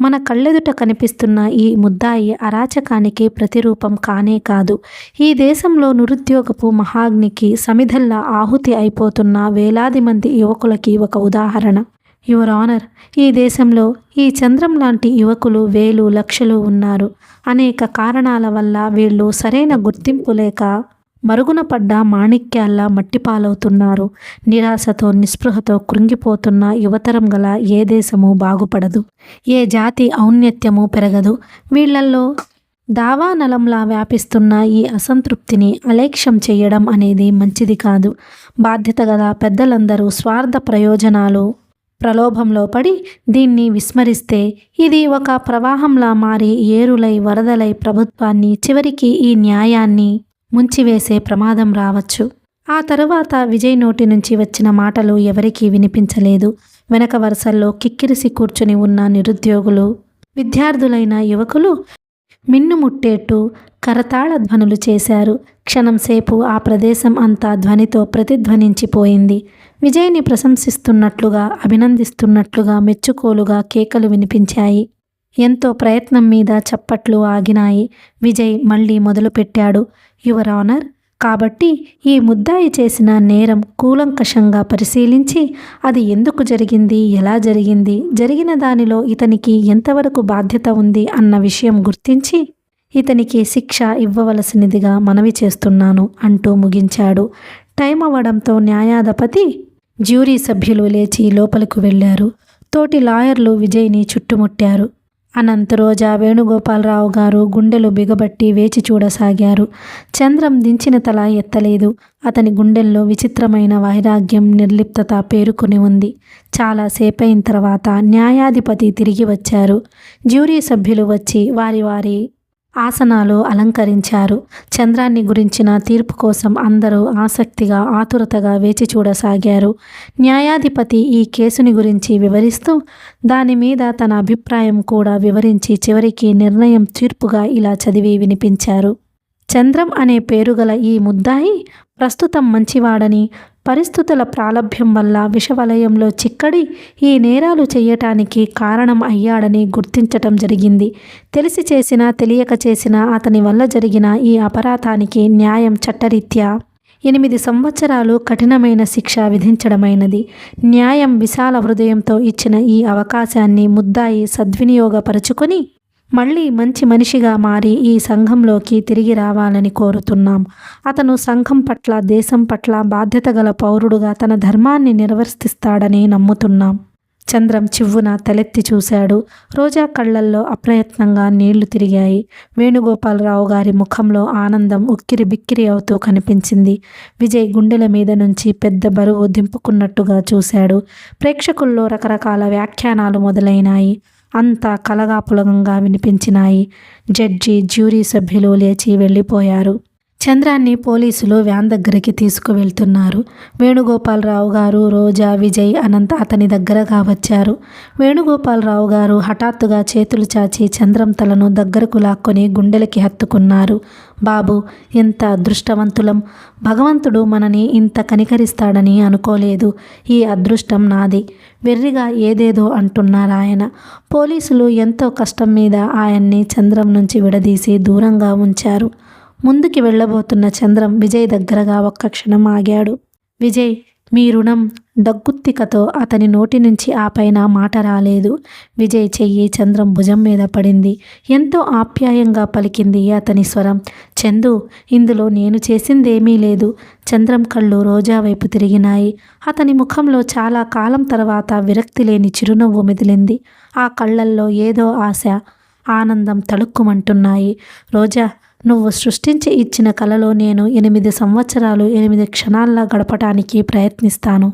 మన కళ్ళెదుట కనిపిస్తున్న ఈ ముద్దాయి అరాచకానికి ప్రతిరూపం కానే కాదు. ఈ దేశంలో నిరుద్యోగపు మహాగ్నికి సమిధల్లా ఆహుతి అయిపోతున్న వేలాది మంది యువకులకి ఒక ఉదాహరణ. యువర్ ఆనర్, ఈ దేశంలో ఈ చంద్రం లాంటి యువకులు వేలు లక్షలు ఉన్నారు. అనేక కారణాల వల్ల వీళ్ళు సరైన గుర్తింపు లేక మరుగున పడ్డ మాణిక్యాల్లా మట్టిపాలవుతున్నారు. నిరాశతో, నిస్పృహతో కృంగిపోతున్న యువతరం గల ఏ దేశము బాగుపడదు, ఏ జాతి ఔన్నత్యము పెరగదు. వీళ్లల్లో దావానలంలా వ్యాపిస్తున్న ఈ అసంతృప్తిని అలక్ష్యం చేయడం అనేది మంచిది కాదు. బాధ్యత గల పెద్దలందరూ స్వార్థ ప్రయోజనాలు ప్రలోభంలో పడి దీన్ని విస్మరిస్తే ఇది ఒక ప్రవాహంలా మారి ఏరులై వరదలై ప్రభుత్వాన్ని, చివరికి ఈ న్యాయాన్ని ముంచివేసే ప్రమాదం రావచ్చు. ఆ తరువాత విజయ్ నోటి నుంచి వచ్చిన మాటలు ఎవరికీ వినిపించలేదు. వెనక వరుసల్లో కిక్కిరిసి కూర్చుని ఉన్న నిరుద్యోగులు, విద్యార్థులైన యువకులు మిన్నుముట్టేట్టు కరతాళ ధ్వనులు చేశారు. క్షణంసేపు ఆ ప్రదేశం అంతా ధ్వనితో ప్రతిధ్వనించిపోయింది. విజయ్ని ప్రశంసిస్తున్నట్లుగా, అభినందిస్తున్నట్లుగా మెచ్చుకోలుగా కేకలు వినిపించాయి. ఎంతో ప్రయత్నం మీద చప్పట్లు ఆగినాయి. విజయ్ మళ్ళీ మొదలుపెట్టాడు. యువర్ ఆనర్, కాబట్టి ఈ ముద్దాయి చేసిన నేరం కూలంకషంగా పరిశీలించి అది ఎందుకు జరిగింది, ఎలా జరిగింది, జరిగిన దానిలో ఇతనికి ఎంతవరకు బాధ్యత ఉంది అన్న విషయం గుర్తించి ఇతనికి శిక్ష ఇవ్వవలసినదిగా మనవి చేస్తున్నాను అంటూ ముగించాడు. టైం అవ్వడంతో న్యాయాధిపతి, జ్యూరీ సభ్యులు లేచి లోపలికి వెళ్ళారు. తోటి లాయర్లు విజయ్ని చుట్టుముట్టారు. అనంత్, రోజా, వేణుగోపాలరావు గారు గుండెలు బిగబట్టి వేచి చూడసాగారు. చంద్రం దించిన తల ఎత్తలేదు. అతని గుండెల్లో విచిత్రమైన వైరాగ్యం, నిర్లిప్తత పేరుకుని ఉంది. చాలాసేపైన తర్వాత న్యాయాధిపతి తిరిగి వచ్చారు. జ్యూరీ సభ్యులు వచ్చి వారి వారి ఆసనాలు అలంకరించారు. చంద్రాన్ని గురించిన తీర్పు కోసం అందరూ ఆసక్తిగా ఆతురతగా వేచి చూడసాగారు. న్యాయాధిపతి ఈ కేసుని గురించి వివరిస్తూ దాని మీద తన అభిప్రాయం కూడా వివరించి చివరికి నిర్ణయం తీర్పుగా ఇలా చదివి వినిపించారు. చంద్రం అనే పేరుగల ఈ ముద్దాయి ప్రస్తుతం మంచివాడని, పరిస్థితుల ప్రాలభ్యం వల్ల విషవలయంలో చిక్కడి ఈ నేరాలు చేయటానికి కారణం అయ్యాడని గుర్తించటం జరిగింది. తెలిసి చేసినా తెలియక చేసినా అతని వల్ల జరిగిన ఈ అపరాధానికి న్యాయం చట్టరీత్యా 8 సంవత్సరాలు కఠినమైన శిక్ష విధించడమైనది. న్యాయం విశాల హృదయంతో ఇచ్చిన ఈ అవకాశాన్ని ముద్దాయి సద్వినియోగపరుచుకొని మళ్ళీ మంచి మనిషిగా మారి ఈ సంఘంలోకి తిరిగి రావాలని కోరుతున్నాం. అతను సంఘం పట్ల, దేశం పట్ల బాధ్యత గల పౌరుడుగా తన ధర్మాన్ని నిర్వర్తిస్తాడని నమ్ముతున్నాం. చంద్రం చివ్వున తలెత్తి చూశాడు. రోజా కళ్ళల్లో అప్రయత్నంగా నీళ్లు తిరిగాయి. వేణుగోపాలరావు గారి ముఖంలో ఆనందం ఉక్కిరి బిక్కిరి అవుతూ కనిపించింది. విజయ్ గుండెల మీద నుంచి పెద్ద బరువు దింపుకున్నట్టుగా చూశాడు. ప్రేక్షకుల్లో రకరకాల వ్యాఖ్యానాలు మొదలైనాయి. అంతా కలగాపులగంగా వినిపించినాయి. జడ్జి, జ్యూరీ సభ్యులు లేచి వెళ్ళిపోయారు. చంద్రాన్ని పోలీసులు వ్యాన్ దగ్గరికి తీసుకువెళ్తున్నారు. వేణుగోపాలరావు గారు, రోజా, విజయ్, అనంత్ అతని దగ్గరగా వచ్చారు. వేణుగోపాలరావు గారు హఠాత్తుగా చేతులు చాచి చంద్రం తలను దగ్గరకు లాక్కొని గుండెలకి హత్తుకున్నారు. బాబు, ఎంత అదృష్టవంతులం! భగవంతుడు మనని ఇంత కనికరిస్తాడని అనుకోలేదు. ఈ అదృష్టం నాది. వెర్రిగా ఏదేదో అంటున్నారాయన. పోలీసులు ఎంతో కష్టం మీద ఆయన్ని చంద్రం నుంచి విడదీసి దూరంగా ఉంచారు. ముందుకి వెళ్ళబోతున్న చంద్రం విజయ్ దగ్గరగా ఒక్క క్షణం ఆగాడు. విజయ్, మీ రుణం దగ్గుత్తికతో అతని నోటి నుంచి ఆ పైన మాట రాలేదు. విజయ్ చెయ్యి చంద్రం భుజం మీద పడింది. ఎంతో ఆప్యాయంగా పలికింది అతని స్వరం. చందు, ఇందులో నేను చేసిందేమీ లేదు. చంద్రం కళ్ళు రోజా వైపు తిరిగినాయి. అతని ముఖంలో చాలా కాలం తర్వాత విరక్తి లేని చిరునవ్వు మెదిలింది. ఆ కళ్ళల్లో ఏదో ఆశ, ఆనందం తళుక్కుమంటున్నాయి. రోజా, నువ్వు సృష్టించి ఇచ్చిన కలలో నేను 8 సంవత్సరాలు 8 క్షణాల్లో గడపటానికి ప్రయత్నిస్తాను.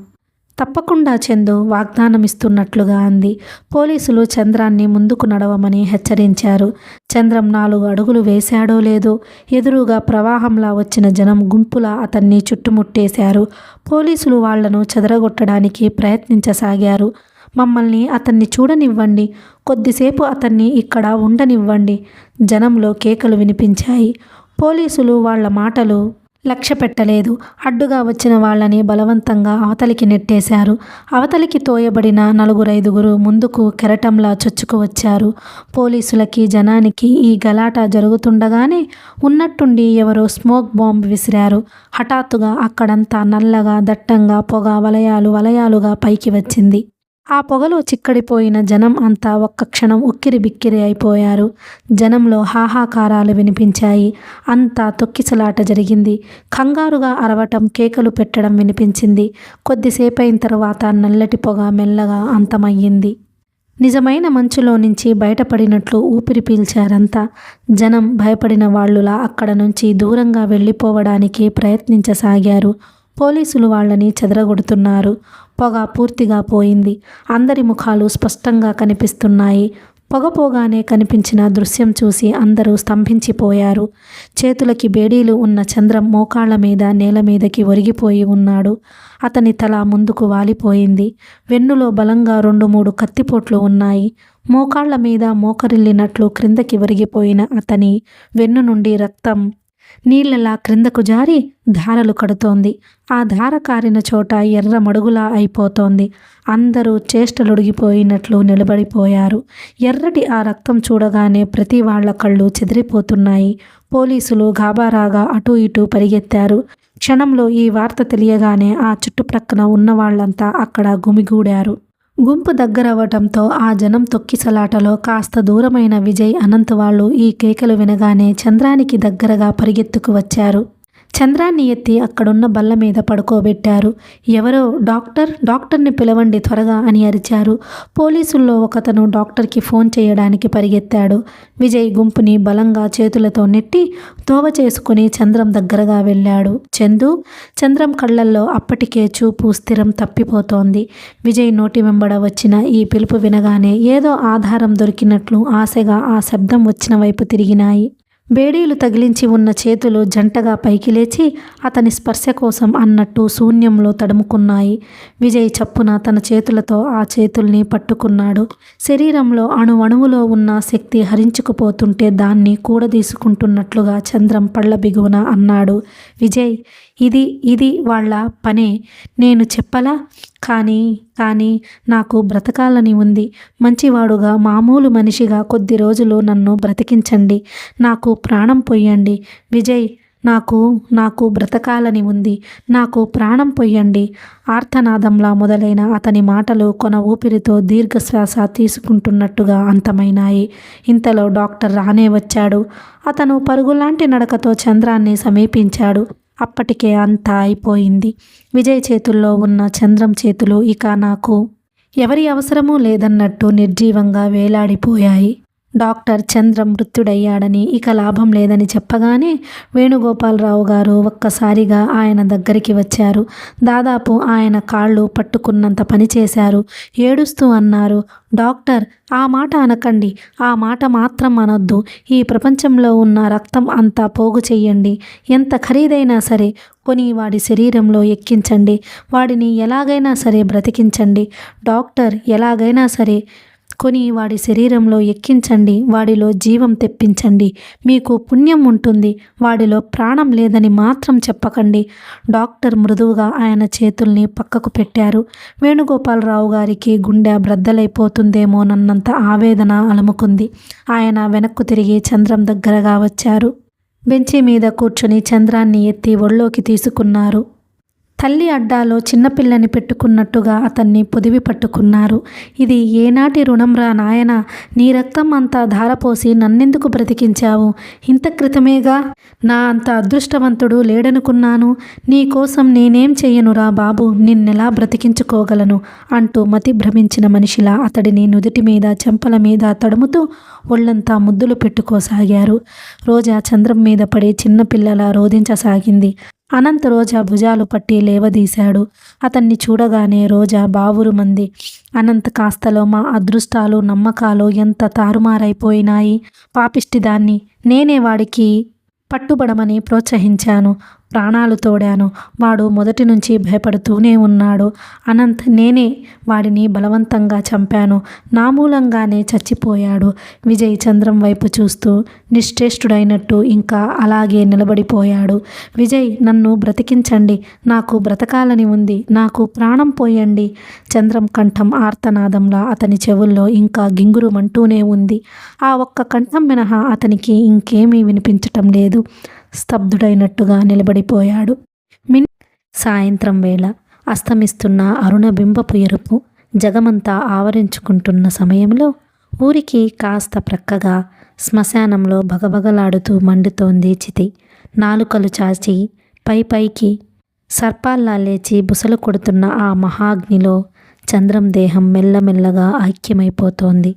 తప్పకుండా చందు, వాగ్దానమిస్తున్నట్లుగా అంది. పోలీసులు చంద్రాన్ని ముందుకు నడవమని హెచ్చరించారు. చంద్రం 4 అడుగులు వేశాడో లేదో ఎదురుగా ప్రవాహంలా వచ్చిన జనం గుంపులా అతన్ని చుట్టుముట్టేశారు. పోలీసులు వాళ్లను చెదరగొట్టడానికి ప్రయత్నించసాగారు. మమ్మల్ని అతన్ని చూడనివ్వండి, కొద్దిసేపు అతన్ని ఇక్కడ ఉండనివ్వండి. జనంలో కేకలు వినిపించాయి. పోలీసులు వాళ్ల మాటలు లక్ష్య పెట్టలేదు. అడ్డుగా వచ్చిన వాళ్ళని బలవంతంగా అవతలికి నెట్టేశారు. అవతలికి తోయబడిన 4-5 ముందుకు కెరటంలా చొచ్చుకు వచ్చారు. పోలీసులకి, జనానికి ఈ గలాట జరుగుతుండగానే ఉన్నట్టుండి ఎవరో స్మోక్ బాంబ్ విసిరారు. హఠాత్తుగా అక్కడంతా నల్లగా, దట్టంగా పొగ వలయాలుగా పైకి వచ్చింది. ఆ పొగలో చిక్కడిపోయిన జనం అంతా ఒక్క క్షణం ఉక్కిరి బిక్కిరి అయిపోయారు. జనంలో హాహాకారాలు వినిపించాయి. అంతా తొక్కిసలాట జరిగింది. కంగారుగా అరవటం, కేకలు పెట్టడం వినిపించింది. కొద్దిసేపైన తర్వాత నల్లటి పొగ మెల్లగా అంతమయ్యింది. నిజమైన మంచులో నుంచి బయటపడినట్లు ఊపిరి పీల్చారంతా. జనం భయపడిన వాళ్ళులా అక్కడ నుంచి దూరంగా వెళ్ళిపోవడానికి ప్రయత్నించసాగారు. పోలీసులు వాళ్ళని చెదరగొడుతున్నారు. పొగ పూర్తిగా పోయింది. అందరి ముఖాలు స్పష్టంగా కనిపిస్తున్నాయి. పొగ పోగానే కనిపించిన దృశ్యం చూసి అందరూ స్తంభించిపోయారు. చేతులకి బేడీలు ఉన్న చంద్రం మోకాళ్ల మీద నేల మీదకి ఒరిగిపోయి ఉన్నాడు. అతని తల ముందుకు వాలిపోయింది. వెన్నులో బలంగా 2-3 కత్తిపోట్లు ఉన్నాయి. మోకాళ్ల మీద మోకరిల్లినట్లు క్రిందకి ఒరిగిపోయిన అతని వెన్ను నుండి రక్తం నీళ్లలా క్రిందకు జారి ధారలు కడుతోంది. ఆ ధార కారిన చోట ఎర్ర మడుగులా అయిపోతోంది. అందరూ చేష్టలుడిగిపోయినట్లు నిలబడిపోయారు. ఎర్రటి ఆ రక్తం చూడగానే ప్రతి వాళ్ల కళ్ళు చెదిరిపోతున్నాయి. పోలీసులు గాబరాగా అటూ ఇటూ పరిగెత్తారు. క్షణంలో ఈ వార్త తెలియగానే ఆ చుట్టుప్రక్కన ఉన్నవాళ్లంతా అక్కడ గుమిగూడారు. గుంపు దగ్గరవ్వటంతో ఆ జనం తొక్కిసలాటలో కాస్త దూరమైన విజయ్, అనంత్ వాళ్ళు ఈ కేకలు వినగానే చంద్రానికి దగ్గరగా పరిగెత్తుకు వచ్చారు. చంద్రాన్ని ఎత్తి అక్కడున్న బల్ల మీద పడుకోబెట్టారు. ఎవరో డాక్టర్ని పిలవండి త్వరగా అని అరిచారు. పోలీసుల్లో ఒకతను డాక్టర్కి ఫోన్ చేయడానికి పరిగెత్తాడు. విజయ్ గుంపుని బలంగా చేతులతో నెట్టి తోవ చేసుకుని చంద్రం దగ్గరగా వెళ్ళాడు. చంద్రం కళ్ళల్లో అప్పటికే చూపు స్థిరం తప్పిపోతోంది. విజయ్ నోటి వెంబడ వచ్చిన ఈ పిలుపు వినగానే ఏదో ఆధారం దొరికినట్లు ఆశగా ఆ శబ్దం వచ్చిన వైపు తిరిగినాయి. బేడీలు తగిలించి ఉన్న చేతులు జంటగా పైకి లేచి అతని స్పర్శ కోసం అన్నట్టు శూన్యంలో తడుముకున్నాయి. విజయ్ చప్పున తన చేతులతో ఆ చేతుల్ని పట్టుకున్నాడు. శరీరంలో అణువణువులో ఉన్న శక్తి హరించుకుపోతుంటే దాన్ని కూడదీసుకుంటున్నట్లుగా చంద్రం పళ్ళ బిగువన అన్నాడు. విజయ్, ఇది వాళ్ళ పనే, నేను చెప్పలా? కానీ నాకు బ్రతకాలని ఉంది. మంచివాడుగా, మామూలు మనిషిగా కొద్ది రోజులు నన్ను బ్రతికించండి. నాకు ప్రాణం పొయ్యండి. విజయ్, నాకు బ్రతకాలని ఉంది. నాకు ప్రాణం పొయ్యండి. ఆర్తనాదంలా మొదలైన అతని మాటలు కొన ఊపిరితో దీర్ఘశ్వాస తీసుకుంటున్నట్టుగా అంతమైనాయి. ఇంతలో డాక్టర్ రానే వచ్చాడు. అతను పరుగులాంటి నడకతో చంద్రాన్ని సమీపించాడు. అప్పటికే అంతా అయిపోయింది. విజయ్ చేతుల్లో ఉన్న చంద్రం చేతులు ఇక నాకు ఎవరి అవసరమూ లేదన్నట్టు నిర్జీవంగా వేలాడిపోయాయి. డాక్టర్ చంద్రం మృత్యుడయ్యాడని, ఇక లాభం లేదని చెప్పగానే వేణుగోపాలరావు గారు ఒక్కసారిగా ఆయన దగ్గరికి వచ్చారు. దాదాపు ఆయన కాళ్ళు పట్టుకున్నంత పనిచేశారు. ఏడుస్తూ అన్నారు, డాక్టర్, ఆ మాట అనకండి. ఆ మాట మాత్రం అనొద్దు. ఈ ప్రపంచంలో ఉన్న రక్తం అంతా పోగు చెయ్యండి. ఎంత ఖరీదైనా సరే కొని వాడి శరీరంలో ఎక్కించండి. వాడిని ఎలాగైనా సరే బ్రతికించండి. డాక్టర్, ఎలాగైనా సరే కొని వాడి శరీరంలో ఎక్కించండి. వాడిలో జీవం తెప్పించండి. మీకు పుణ్యం ఉంటుంది. వాడిలో ప్రాణం లేదని మాత్రం చెప్పకండి. డాక్టర్ మృదువుగా ఆయన చేతుల్ని పక్కకు పెట్టారు. వేణుగోపాలరావు గారికి గుండె బ్రద్దలైపోతుందేమోనన్నంత ఆవేదన అలముకుంది. ఆయన వెనక్కు తిరిగి చంద్రం దగ్గరగా వచ్చారు. బెంచి మీద కూర్చుని చంద్రాన్ని ఎత్తి ఒళ్ళోకి తీసుకున్నారు. తల్లి అడ్డాలో చిన్నపిల్లని పెట్టుకున్నట్టుగా అతన్ని పొదివి పట్టుకున్నారు. ఇది ఏనాటి రుణంరా నాయనా? నీ రక్తం అంతా ధారపోసి నన్నెందుకు బ్రతికించావు? ఇంత క్రితమేగా. నా అంత అదృష్టవంతుడు లేడనుకున్నాను. నీ కోసం నేనేం చెయ్యనురా బాబు, నిన్నెలా బ్రతికించుకోగలను అంటూ మతి భ్రమించిన మనిషిలా అతడిని నుదుటి మీద, చెంపల మీద తడుముతూ ఒళ్ళంతా ముద్దులు పెట్టుకోసాగారు. రోజా చంద్రం మీద పడి చిన్నపిల్లలా రోదించసాగింది. అనంత్ రోజా భుజాలు పట్టి లేవదీశాడు. అతన్ని చూడగానే రోజా బావురుమంది. అనంత్, కాస్తలో మా అదృష్టాలు, నమ్మకాలు ఎంత తారుమారైపోయినాయి. పాపిష్టిదాన్ని. నేనే వాడికి పట్టుబడమని ప్రోత్సహించాను. ప్రాణాలు తోడాను. వాడు మొదటి నుంచి భయపడుతూనే ఉన్నాడు. అనంత్, నేనే వాడిని బలవంతంగా చంపాను. నా మూలంగానే చచ్చిపోయాడు. విజయ్ చంద్రం వైపు చూస్తూ నిశ్చేష్టుడైనట్టు ఇంకా అలాగే నిలబడిపోయాడు. విజయ్, నన్ను బ్రతికించండి. నాకు బ్రతకాలని ఉంది. నాకు ప్రాణం పోయండి. చంద్రం కంఠం ఆర్తనాదంలా అతని చెవుల్లో ఇంకా గింగురుమంటూనే ఉంది. ఆ ఒక్క కంఠం మినహా అతనికి ఇంకేమీ వినిపించటం లేదు. స్తబ్దుడైనట్టుగా నిలబడిపోయాడు. సాయంత్రం వేళ అస్తమిస్తున్న అరుణబింబపు ఎరుపు జగమంతా ఆవరించుకుంటున్న సమయంలో ఊరికి కాస్త ప్రక్కగా శ్మశానంలో బగబగలాడుతూ మండుతోంది చితి. నాలుకలు చాచి పైకి సర్పాల్లా లేచి బుసలు కొడుతున్న ఆ మహాగ్నిలో చంద్రం దేహం మెల్లమెల్లగా ఐక్యమైపోతోంది.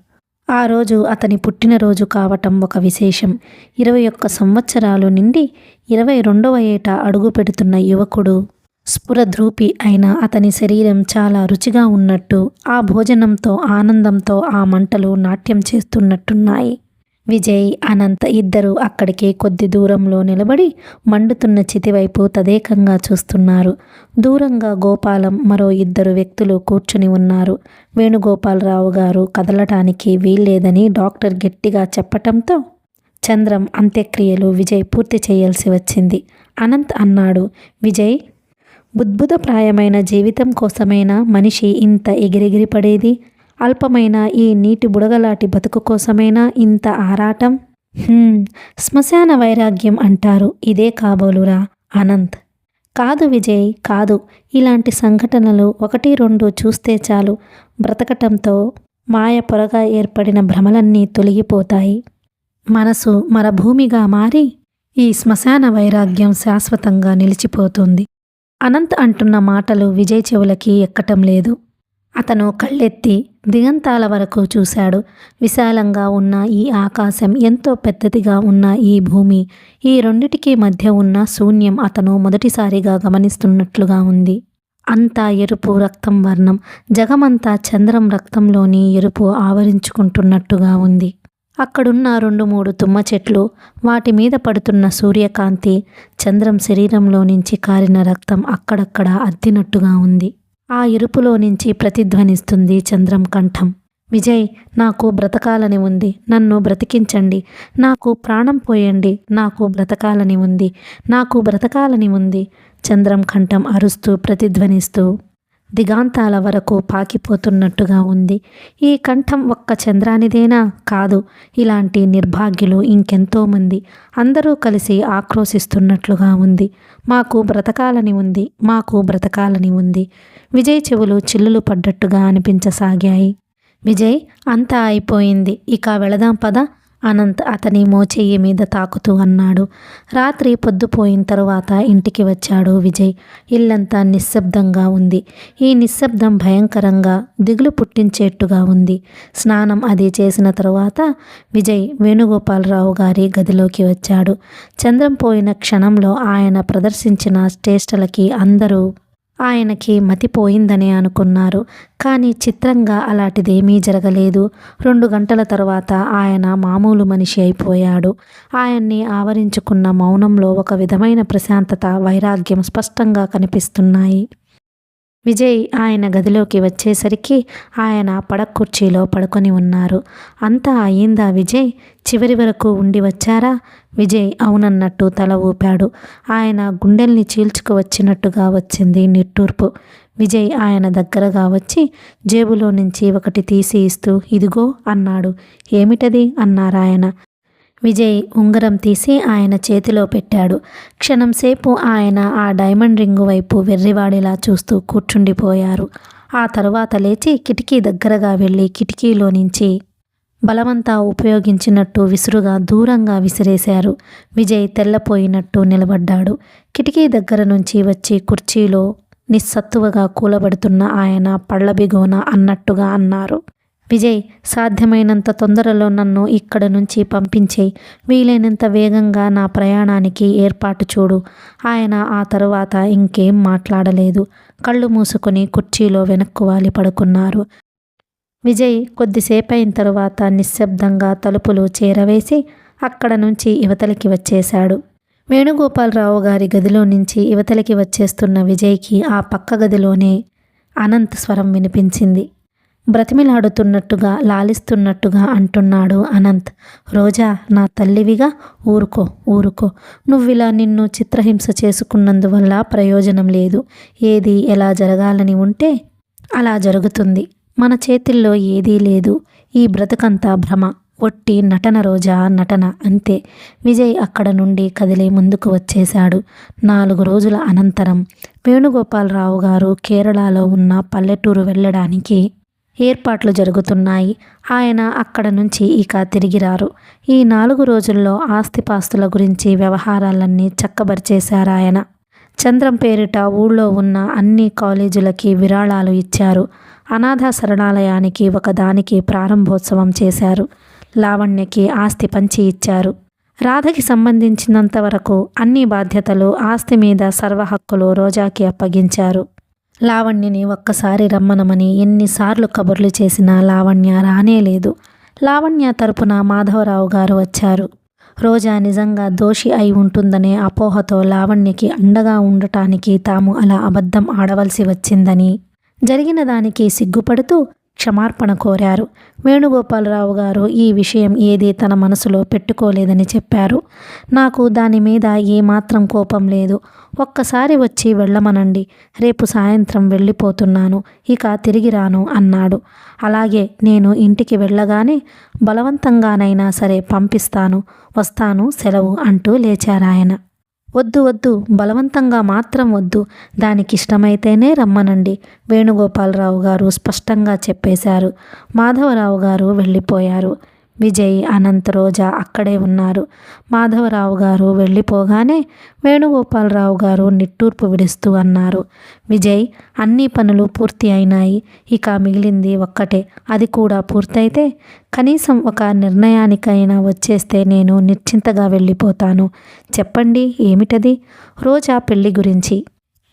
ఆ రోజు అతని పుట్టినరోజు కావటం ఒక విశేషం. 21 సంవత్సరాలు నిండి 22వ ఏట అడుగు పెడుతున్న యువకుడు. స్ఫురద్రూపి అయిన అతని శరీరం చాలా రుచిగా ఉన్నట్టు, ఆ భోజనంతో, ఆనందంతో ఆ మంటలు నాట్యం చేస్తున్నట్టున్నాయి. విజయ్, అనంత్ ఇద్దరూ అక్కడికి కొద్ది దూరంలో నిలబడి మండుతున్న చితివైపు తదేకంగా చూస్తున్నారు. దూరంగా గోపాలం, మరో 2 వ్యక్తులు కూర్చుని ఉన్నారు. వేణుగోపాలరావు గారు కదలటానికి వీల్లేదని డాక్టర్ గట్టిగా చెప్పటంతో చంద్రం అంత్యక్రియలు విజయ్ పూర్తి చేయాల్సి వచ్చింది. అనంత్ అన్నాడు, విజయ్, బుద్భుతప్రాయమైన జీవితం కోసమైనా మనిషి ఇంత ఎగిరెగిరి పడేది? అల్పమైన ఈ నీటి బుడగలాటి బతుకు కోసమైనా ఇంత ఆరాటం? శ్మశాన వైరాగ్యం అంటారు. ఇదే కాబోలురా అనంత్. కాదు విజయ్, కాదు. ఇలాంటి సంఘటనలు 1-2 చూస్తే చాలు. బ్రతకటంతో మాయ పొరగా ఏర్పడిన భ్రమలన్నీ తొలగిపోతాయి. మనసు మరభూమిగా మారి ఈ శ్మశాన వైరాగ్యం శాశ్వతంగా నిలిచిపోతుంది. అనంత్ అంటున్న మాటలు విజయ్ చెవులకి ఎక్కటం లేదు. అతను కళ్ళెత్తి దిగంతాల వరకు చూశాడు. విశాలంగా ఉన్న ఈ ఆకాశం, ఎంతో పెద్దదిగా ఉన్న ఈ భూమి, ఈ రెండిటికి మధ్య ఉన్న శూన్యం అతను మొదటిసారిగా గమనిస్తున్నట్లుగా ఉంది. అంతా ఎరుపు రక్తం వర్ణం. జగమంతా చంద్రం రక్తంలోని ఎరుపు ఆవరించుకుంటున్నట్టుగా ఉంది. అక్కడున్న 2-3 తుమ్మ చెట్లు, వాటి మీద పడుతున్న సూర్యకాంతి, చంద్రం శరీరంలో నుంచి కారిన రక్తం అక్కడక్కడ అద్దినట్టుగా ఉంది. ఆ ఎరుపులో నుంచి ప్రతిధ్వనిస్తుంది చంద్రం కంఠం. విజయ్, నాకు బ్రతకాలని ఉంది, నన్ను బ్రతికించండి, నాకు ప్రాణం పోయండి, నాకు బ్రతకాలని ఉంది, నాకు బ్రతకాలని ఉంది. చంద్రం కంఠం అరుస్తూ ప్రతిధ్వనిస్తూ దిగాంతాల వరకు పాకిపోతున్నట్టుగా ఉంది. ఈ కంఠం ఒక్క చంద్రానిదేనా? కాదు, ఇలాంటి నిర్భాగ్యులు ఇంకెంతోమంది, అందరూ కలిసి ఆక్రోశిస్తున్నట్లుగా ఉంది. మాకు బ్రతకాలని ఉంది, మాకు బ్రతకాలని ఉంది. విజయ్ చెవులు చిల్లులు పడ్డట్టుగా అనిపించసాగాయి. విజయ్, అంతా అయిపోయింది, ఇక వెళదాం పద, అనంత్ అతని మోచెయ్యి మీద తాకుతూ అన్నాడు. రాత్రి పొద్దుపోయిన తరువాత ఇంటికి వచ్చాడు విజయ్. ఇల్లంతా నిశ్శబ్దంగా ఉంది. ఈ నిశ్శబ్దం భయంకరంగా దిగులు పుట్టించేట్టుగా ఉంది. స్నానం అది చేసిన తరువాత విజయ్ వేణుగోపాలరావు గారి గదిలోకి వచ్చాడు. చంద్రం పోయిన క్షణంలో ఆయన ప్రదర్శించిన చేష్టలకి అందరూ ఆయనకి మతిపోయిందని అనుకున్నారు. కానీ చిత్రంగా అలాంటిదేమీ జరగలేదు. 2 గంటల తరువాత ఆయన మామూలు మనిషి అయిపోయాడు. ఆయన్ని ఆవరించుకున్న మౌనంలో ఒక విధమైన ప్రశాంతత, వైరాగ్యం స్పష్టంగా కనిపిస్తున్నాయి. విజయ్ ఆయన గదిలోకి వచ్చేసరికి ఆయన పడకుర్చీలో పడుకొని ఉన్నారు. అంతా అయిందా విజయ్? చివరి వరకు ఉండి వచ్చారా? విజయ్ అవునన్నట్టు తల ఊపాడు. ఆయన గుండెల్ని చీల్చుకు వచ్చినట్టుగా వచ్చింది నిట్టూర్పు. విజయ్ ఆయన దగ్గరగా వచ్చి జేబులో నుంచి ఒకటి తీసి ఇస్తూ ఇదిగో అన్నాడు. ఏమిటది అన్నారాయన. విజయ్ ఉంగరం తీసి ఆయన చేతిలో పెట్టాడు. క్షణంసేపు ఆయన ఆ డైమండ్ రింగు వైపు వెర్రివాడిలా చూస్తూ కూర్చుండిపోయారు. ఆ తరువాత లేచి కిటికీ దగ్గరగా వెళ్ళి కిటికీలో నుంచి బలమంతా ఉపయోగించినట్టు విసురుగా దూరంగా విసిరేశారు. విజయ్ తెల్లపోయినట్టు నిలబడ్డాడు. కిటికీ దగ్గర నుంచి వచ్చి కుర్చీలో నిస్సత్తువగా కూలబడుతున్న ఆయన పళ్ళబిగోన అన్నట్టుగా అన్నారు. విజయ్, సాధ్యమైనంత తొందరలో నన్ను ఇక్కడ నుంచి పంపించేయి. వీలైనంత వేగంగా నా ప్రయాణానికి ఏర్పాటు చూడు. ఆయన ఆ తరువాత ఇంకేం మాట్లాడలేదు. కళ్ళు మూసుకొని కుర్చీలో వెనక్కు వాలి పడుకున్నారు. విజయ్ కొద్దిసేపైన తరువాత నిశ్శబ్దంగా తలుపులు చేరవేసి అక్కడ నుంచి యువతలికి వచ్చేశాడు. వేణుగోపాలరావు గారి గదిలో నుంచి యువతలికి వచ్చేస్తున్న విజయ్కి ఆ పక్క గదిలోనే అనంత్ స్వరం వినిపించింది. బ్రతిమిలాడుతున్నట్టుగా, లాలిస్తున్నట్టుగా అంటున్నాడు అనంత్. రోజా, నా తల్లివిగా ఊరుకో, ఊరుకో. నువ్విలా నిన్ను చిత్రహింస చేసుకున్నందువల్ల ప్రయోజనం లేదు. ఏది ఎలా జరగాలని ఉంటే అలా జరుగుతుంది. మన చేతిల్లో ఏదీ లేదు. ఈ బ్రతుకంతా భ్రమ, ఒట్టి నటన రోజా, నటన అంతే. విజయ్ అక్కడ నుండి కదిలి ముందుకు వచ్చేశాడు. 4 రోజుల అనంతరం వేణుగోపాలరావు గారు కేరళలో ఉన్న పల్లెటూరు వెళ్ళడానికి ఏర్పాట్లు జరుగుతున్నాయి. ఆయన అక్కడ నుంచి ఇక తిరిగిరారు. ఈ 4 రోజుల్లో ఆస్తిపాస్తుల గురించి వ్యవహారాలన్నీ చక్కబరిచేశారాయన. చంద్రం పేరిట ఊళ్ళో ఉన్న అన్ని కాలేజీలకి విరాళాలు ఇచ్చారు. అనాథ శరణాలయానికి ఒకదానికి ప్రారంభోత్సవం చేశారు. లావణ్యకి ఆస్తి పంచి ఇచ్చారు. రాధకి సంబంధించినంత వరకు అన్ని బాధ్యతలు, ఆస్తి మీద సర్వహక్కులు రోజాకి అప్పగించారు. లావణ్యని ఒక్కసారి రమ్మనమని ఎన్నిసార్లు కబుర్లు చేసినా లావణ్య రానేలేదు. లావణ్య తరపున మాధవరావు గారు వచ్చారు. రోజా నిజంగా దోషి అయి ఉంటుందనే అపోహతో లావణ్యకి అండగా ఉండటానికి తాము అలా అబద్ధం ఆడవలసి వచ్చిందని, జరిగిన దానికి సిగ్గుపడుతూ క్షమార్పణ కోరారు. వేణుగోపాలరావు గారు ఈ విషయం ఏదీ తన మనసులో పెట్టుకోలేదని చెప్పారు. నాకు దాని మీద ఏమాత్రం కోపం లేదు. ఒక్కసారి వచ్చి వెళ్ళమనండి. రేపు సాయంత్రం వెళ్ళిపోతున్నాను, ఇక తిరిగి రాను అన్నాడు. అలాగే, నేను ఇంటికి వెళ్ళగానే బలవంతంగానైనా సరే పంపిస్తాను, వస్తాను, సెలవు అంటూ లేచారాయన. వద్దు వద్దు, బలవంతంగా మాత్రం వద్దు, దానికిష్టమైతేనే రమ్మనండి వేణుగోపాలరావు గారు స్పష్టంగా చెప్పేశారు. మాధవరావు గారు వెళ్ళిపోయారు. విజయ్, అనంత్, రోజా అక్కడే ఉన్నారు. మాధవరావు గారు వెళ్ళిపోగానే వేణుగోపాలరావు గారు నిట్టూర్పు విడుస్తూ అన్నారు. విజయ్, అన్ని పనులు పూర్తి అయినాయి. ఇక మిగిలింది ఒక్కటే. అది కూడా పూర్తయితే కనీసం ఒక నిర్ణయానికైనా వచ్చేస్తే నేను నిశ్చింతగా వెళ్ళిపోతాను. చెప్పండి, ఏమిటది? రోజా పెళ్లి గురించి.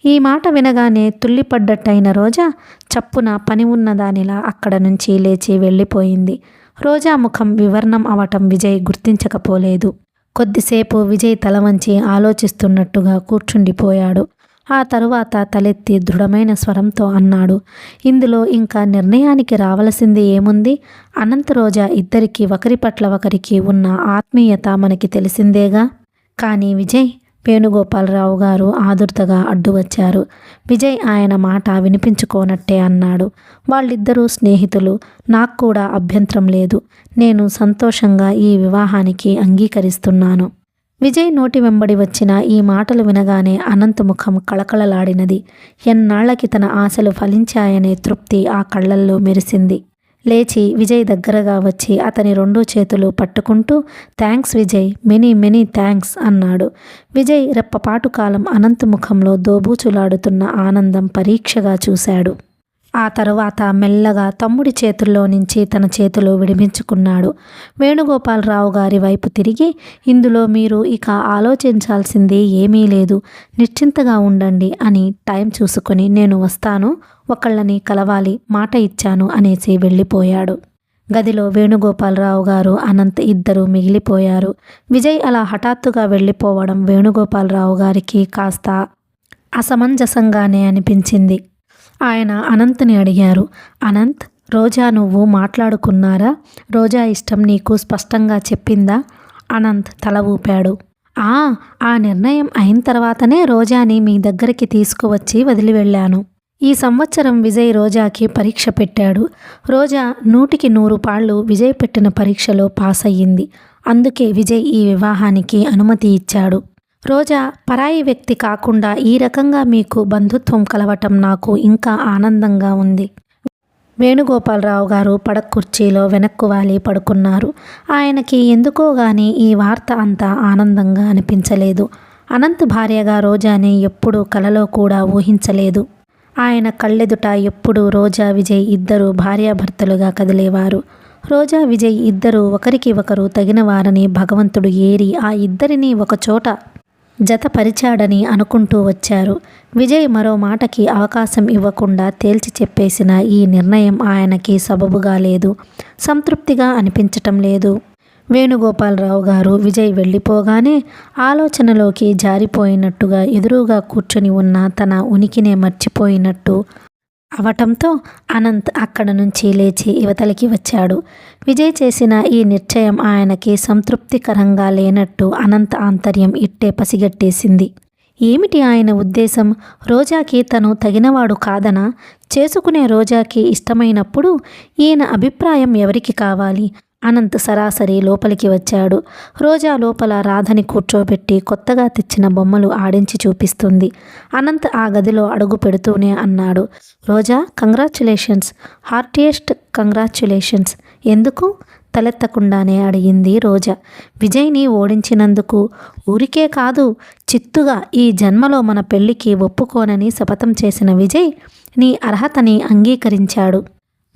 ఈ మాట వినగానే తుల్లిపడ్డట్టయిన రోజా చప్పున పని ఉన్నదానిలా అక్కడ నుంచి లేచి వెళ్ళిపోయింది. రోజా ముఖం వివర్ణం అవటం విజయ్ గుర్తించకపోలేదు. కొద్దిసేపు విజయ్ తల వంచి ఆలోచిస్తున్నట్టుగా కూర్చుండిపోయాడు. ఆ తరువాత తలెత్తి దృఢమైన స్వరంతో అన్నాడు, ఇందులో ఇంకా నిర్ణయానికి రావలసింది ఏముంది? అనంత్ రోజా ఇద్దరికీ ఒకరి పట్ల ఒకరికి ఉన్న ఆత్మీయత మనకి తెలిసిందేగా. కానీ విజయ్, వేణుగోపాలరావు గారు ఆదుర్తగా అడ్డు వచ్చారు. విజయ్ ఆయన మాట వినిపించుకోనట్టే అన్నాడు, వాళ్ళిద్దరూ స్నేహితులు, నాకు కూడా అభ్యంతరం లేదు. నేను సంతోషంగా ఈ వివాహానికి అంగీకరిస్తున్నాను. విజయ్ నోటి వెంబడి వచ్చిన ఈ మాటలు వినగానే అనంత్ ముఖం కళకళలాడినది. ఎన్నాళ్లకి తన ఆశలు ఫలించాయనే తృప్తి ఆ కళ్ళల్లో మెరిసింది. లేచి విజయ్ దగ్గరగా వచ్చి అతని 2 చేతులు పట్టుకుంటూ, thanks Vijay, many many thanks అన్నాడు. విజయ్ రెప్పపాటు కాలం అనంత్ ముఖంలో దోబూచులాడుతున్న ఆనందం పరీక్షగా చూశాడు. ఆ తరువాత మెల్లగా తమ్ముడి చేతుల్లో నుంచి తన చేతులు విడిపించుకున్నాడు. వేణుగోపాలరావు గారి వైపు తిరిగి, ఇందులో మీరు ఇక ఆలోచించాల్సింది ఏమీ లేదు, నిశ్చింతగా ఉండండి అని టైం చూసుకొని నేను వస్తాను, ఒకళ్ళని కలవాలి, మాట ఇచ్చాను అనేసి వెళ్ళిపోయాడు. గదిలో వేణుగోపాలరావు గారు, అనంత్ ఇద్దరూ మిగిలిపోయారు. విజయ్ అలా హఠాత్తుగా వెళ్ళిపోవడం వేణుగోపాలరావు గారికి కాస్త అసమంజసంగానే అనిపించింది. ఆయన అనంత్ని అడిగారు, అనంత్, రోజా నువ్వు మాట్లాడుకున్నారా? రోజా ఇష్టం నీకు స్పష్టంగా చెప్పిందా? అనంత్ తల ఊపాడు. ఆ నిర్ణయం అయిన తర్వాతనే రోజాని మీ దగ్గరికి తీసుకువచ్చి వదిలి వెళ్ళాను. ఈ సంవత్సరం విజయ్ రోజాకి పరీక్ష పెట్టాడు. రోజా 100కి 100 పాళ్ళు విజయ్ పెట్టిన పరీక్షలో పాస్ అయ్యింది. అందుకే విజయ్ ఈ వివాహానికి అనుమతి ఇచ్చాడు. రోజా పరాయి వ్యక్తి కాకుండా ఈ రకంగా మీకు బంధుత్వం కలవటం నాకు ఇంకా ఆనందంగా ఉంది. వేణుగోపాలరావు గారు పడకుర్చీలో వెనక్కు వాలి పడుకున్నారు. ఆయనకి ఎందుకో గాని ఈ వార్త అంతా ఆనందంగా అనిపించలేదు. అనంత్ భార్యగా రోజాని ఎప్పుడూ కలలో కూడా ఊహించలేదు. ఆయన కళ్ళెదుట ఎప్పుడూ రోజా విజయ్ ఇద్దరు భార్యాభర్తలుగా కదిలేవారు. రోజా విజయ్ ఇద్దరూ ఒకరికి ఒకరు తగినవారని భగవంతుడు ఏరి ఆ ఇద్దరినీ ఒకచోట జతపరిచాడని అనుకుంటూ వచ్చారు. విజయ్ మరో మాటకి అవకాశం ఇవ్వకుండా తేల్చి చెప్పేసిన ఈ నిర్ణయం ఆయనకి సబబుగా లేదు, సంతృప్తిగా అనిపించటం లేదు. వేణుగోపాలరావు గారు విజయ్ వెళ్ళిపోగానే ఆలోచనలోకి జారిపోయినట్టుగా ఎదురుగా కూర్చొని ఉన్న తన ఉనికినే మర్చిపోయినట్టు అవటంతో అనంత్ అక్కడ నుంచి లేచి యువతలకి వచ్చాడు. విజయ్ చేసిన ఈ నిశ్చయం ఆయనకి సంతృప్తికరంగా లేనట్టు అనంత్ ఆంతర్యం ఇట్టే పసిగట్టేసింది. ఏమిటి ఆయన ఉద్దేశం? రోజాకి తను తగినవాడు కాదనా? చేసుకునే రోజాకి ఇష్టమైనప్పుడు ఈయన అభిప్రాయం ఎవరికి కావాలి? అనంత్ సరాసరి లోపలికి వచ్చాడు. రోజా లోపల రాధని కూర్చోబెట్టి కొత్తగా తెచ్చిన బొమ్మలు ఆడించి చూపిస్తుంది. అనంత్ ఆ గదిలో అడుగు పెడుతూనే అన్నాడు, రోజా, కంగ్రాచ్యులేషన్స్, హార్టియెస్ట్ కంగ్రాచ్యులేషన్స్. ఎందుకు? తలెత్తకుండానే అడిగింది రోజా. విజయ్ని ఓడించినందుకు. ఊరికే కాదు, చిత్తుగా ఈ జన్మలో మన పెళ్లికి ఒప్పుకోనని శపథం చేసిన విజయ్ నీ అర్హతని అంగీకరించాడు.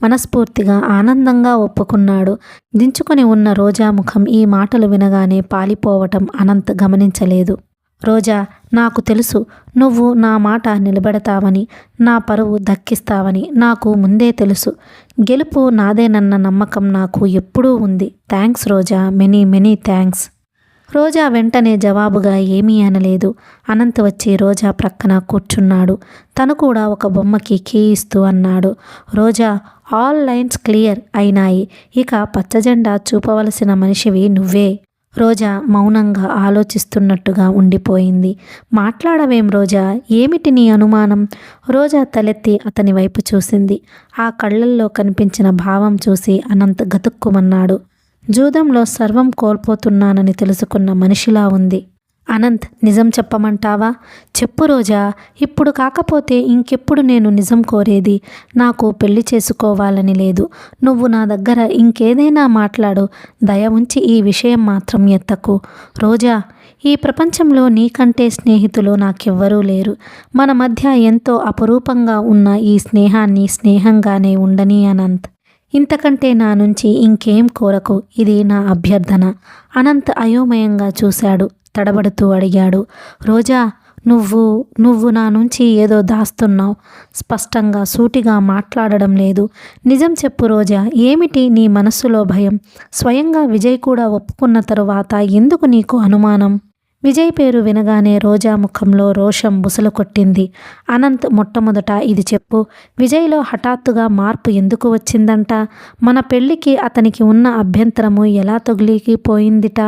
మనస్ఫూర్తిగా ఆనందంగా ఒప్పుకున్నాడు. దించుకొని ఉన్న రోజా ముఖం ఈ మాటలు వినగానే పాలిపోవటం అనంత్ గమనించలేదు. రోజా, నాకు తెలుసు నువ్వు నా మాట నిలబెడతావని, నా పరువు దక్కిస్తావని నాకు ముందే తెలుసు. గెలుపు నాదేనన్న నమ్మకం నాకు ఎప్పుడూ ఉంది. థ్యాంక్స్ రోజా, మెనీ మెనీ థ్యాంక్స్. రోజా వెంటనే జవాబుగా ఏమీ అనలేదు. అనంత్ వచ్చి రోజా ప్రక్కన కూర్చున్నాడు. తను కూడా ఒక బొమ్మకి కీ ఇస్తూ అన్నాడు, రోజా, ఆల్ లైన్స్ క్లియర్ అయినాయి. ఇక పచ్చజెండా చూపవలసిన మనిషివి నువ్వే. రోజా మౌనంగా ఆలోచిస్తున్నట్టుగా ఉండిపోయింది. మాట్లాడవేం రోజా, ఏమిటి నీ అనుమానం? రోజా తలెత్తి అతని వైపు చూసింది. ఆ కళ్ళల్లో కనిపించిన భావం చూసి అనంత్ గతుక్కుమన్నాడు. జూదంలో సర్వం కోల్పోతున్నానని తెలుసుకున్న మనిషిలా ఉంది. అనంత్, నిజం చెప్పమంటావా? చెప్పు రోజా, ఇప్పుడు కాకపోతే ఇంకెప్పుడు నేను నిజం కోరేది? నాకు పెళ్లి చేసుకోవాలని లేదు. నువ్వు నా దగ్గర ఇంకేదైనా మాట్లాడు, దయ ఉంచి ఈ విషయం మాత్రం ఎత్తకు. రోజా, ఈ ప్రపంచంలో నీకంటే స్నేహితులు నాకెవ్వరూ లేరు. మన మధ్య ఎంతో అపురూపంగా ఉన్న ఈ స్నేహాన్ని స్నేహంగానే ఉండని అనంత్. ఇంతకంటే నా నుంచి ఇంకేం కోరకు, ఇది నా అభ్యర్థన. అనంత్ అయోమయంగా చూశాడు. తడబడుతూ అడిగాడు, రోజా, నువ్వు నువ్వు నా నుంచి ఏదో దాస్తున్నావు. స్పష్టంగా సూటిగా మాట్లాడడం లేదు. నిజం చెప్పు రోజా, ఏమిటి నీ మనస్సులో భయం? స్వయంగా విజయ్ కూడా ఒప్పుకున్న తరువాత ఎందుకు నీకు అనుమానం? విజయ్ పేరు వినగానే రోజా ముఖంలో రోషం బుసలు కొట్టింది. అనంత్, మొట్టమొదట ఇది చెప్పు, విజయ్లో హఠాత్తుగా మార్పు ఎందుకు వచ్చిందంట? మన పెళ్ళికి అతనికి ఉన్న అభ్యంతరము ఎలా తొగిలిపోయిందిట?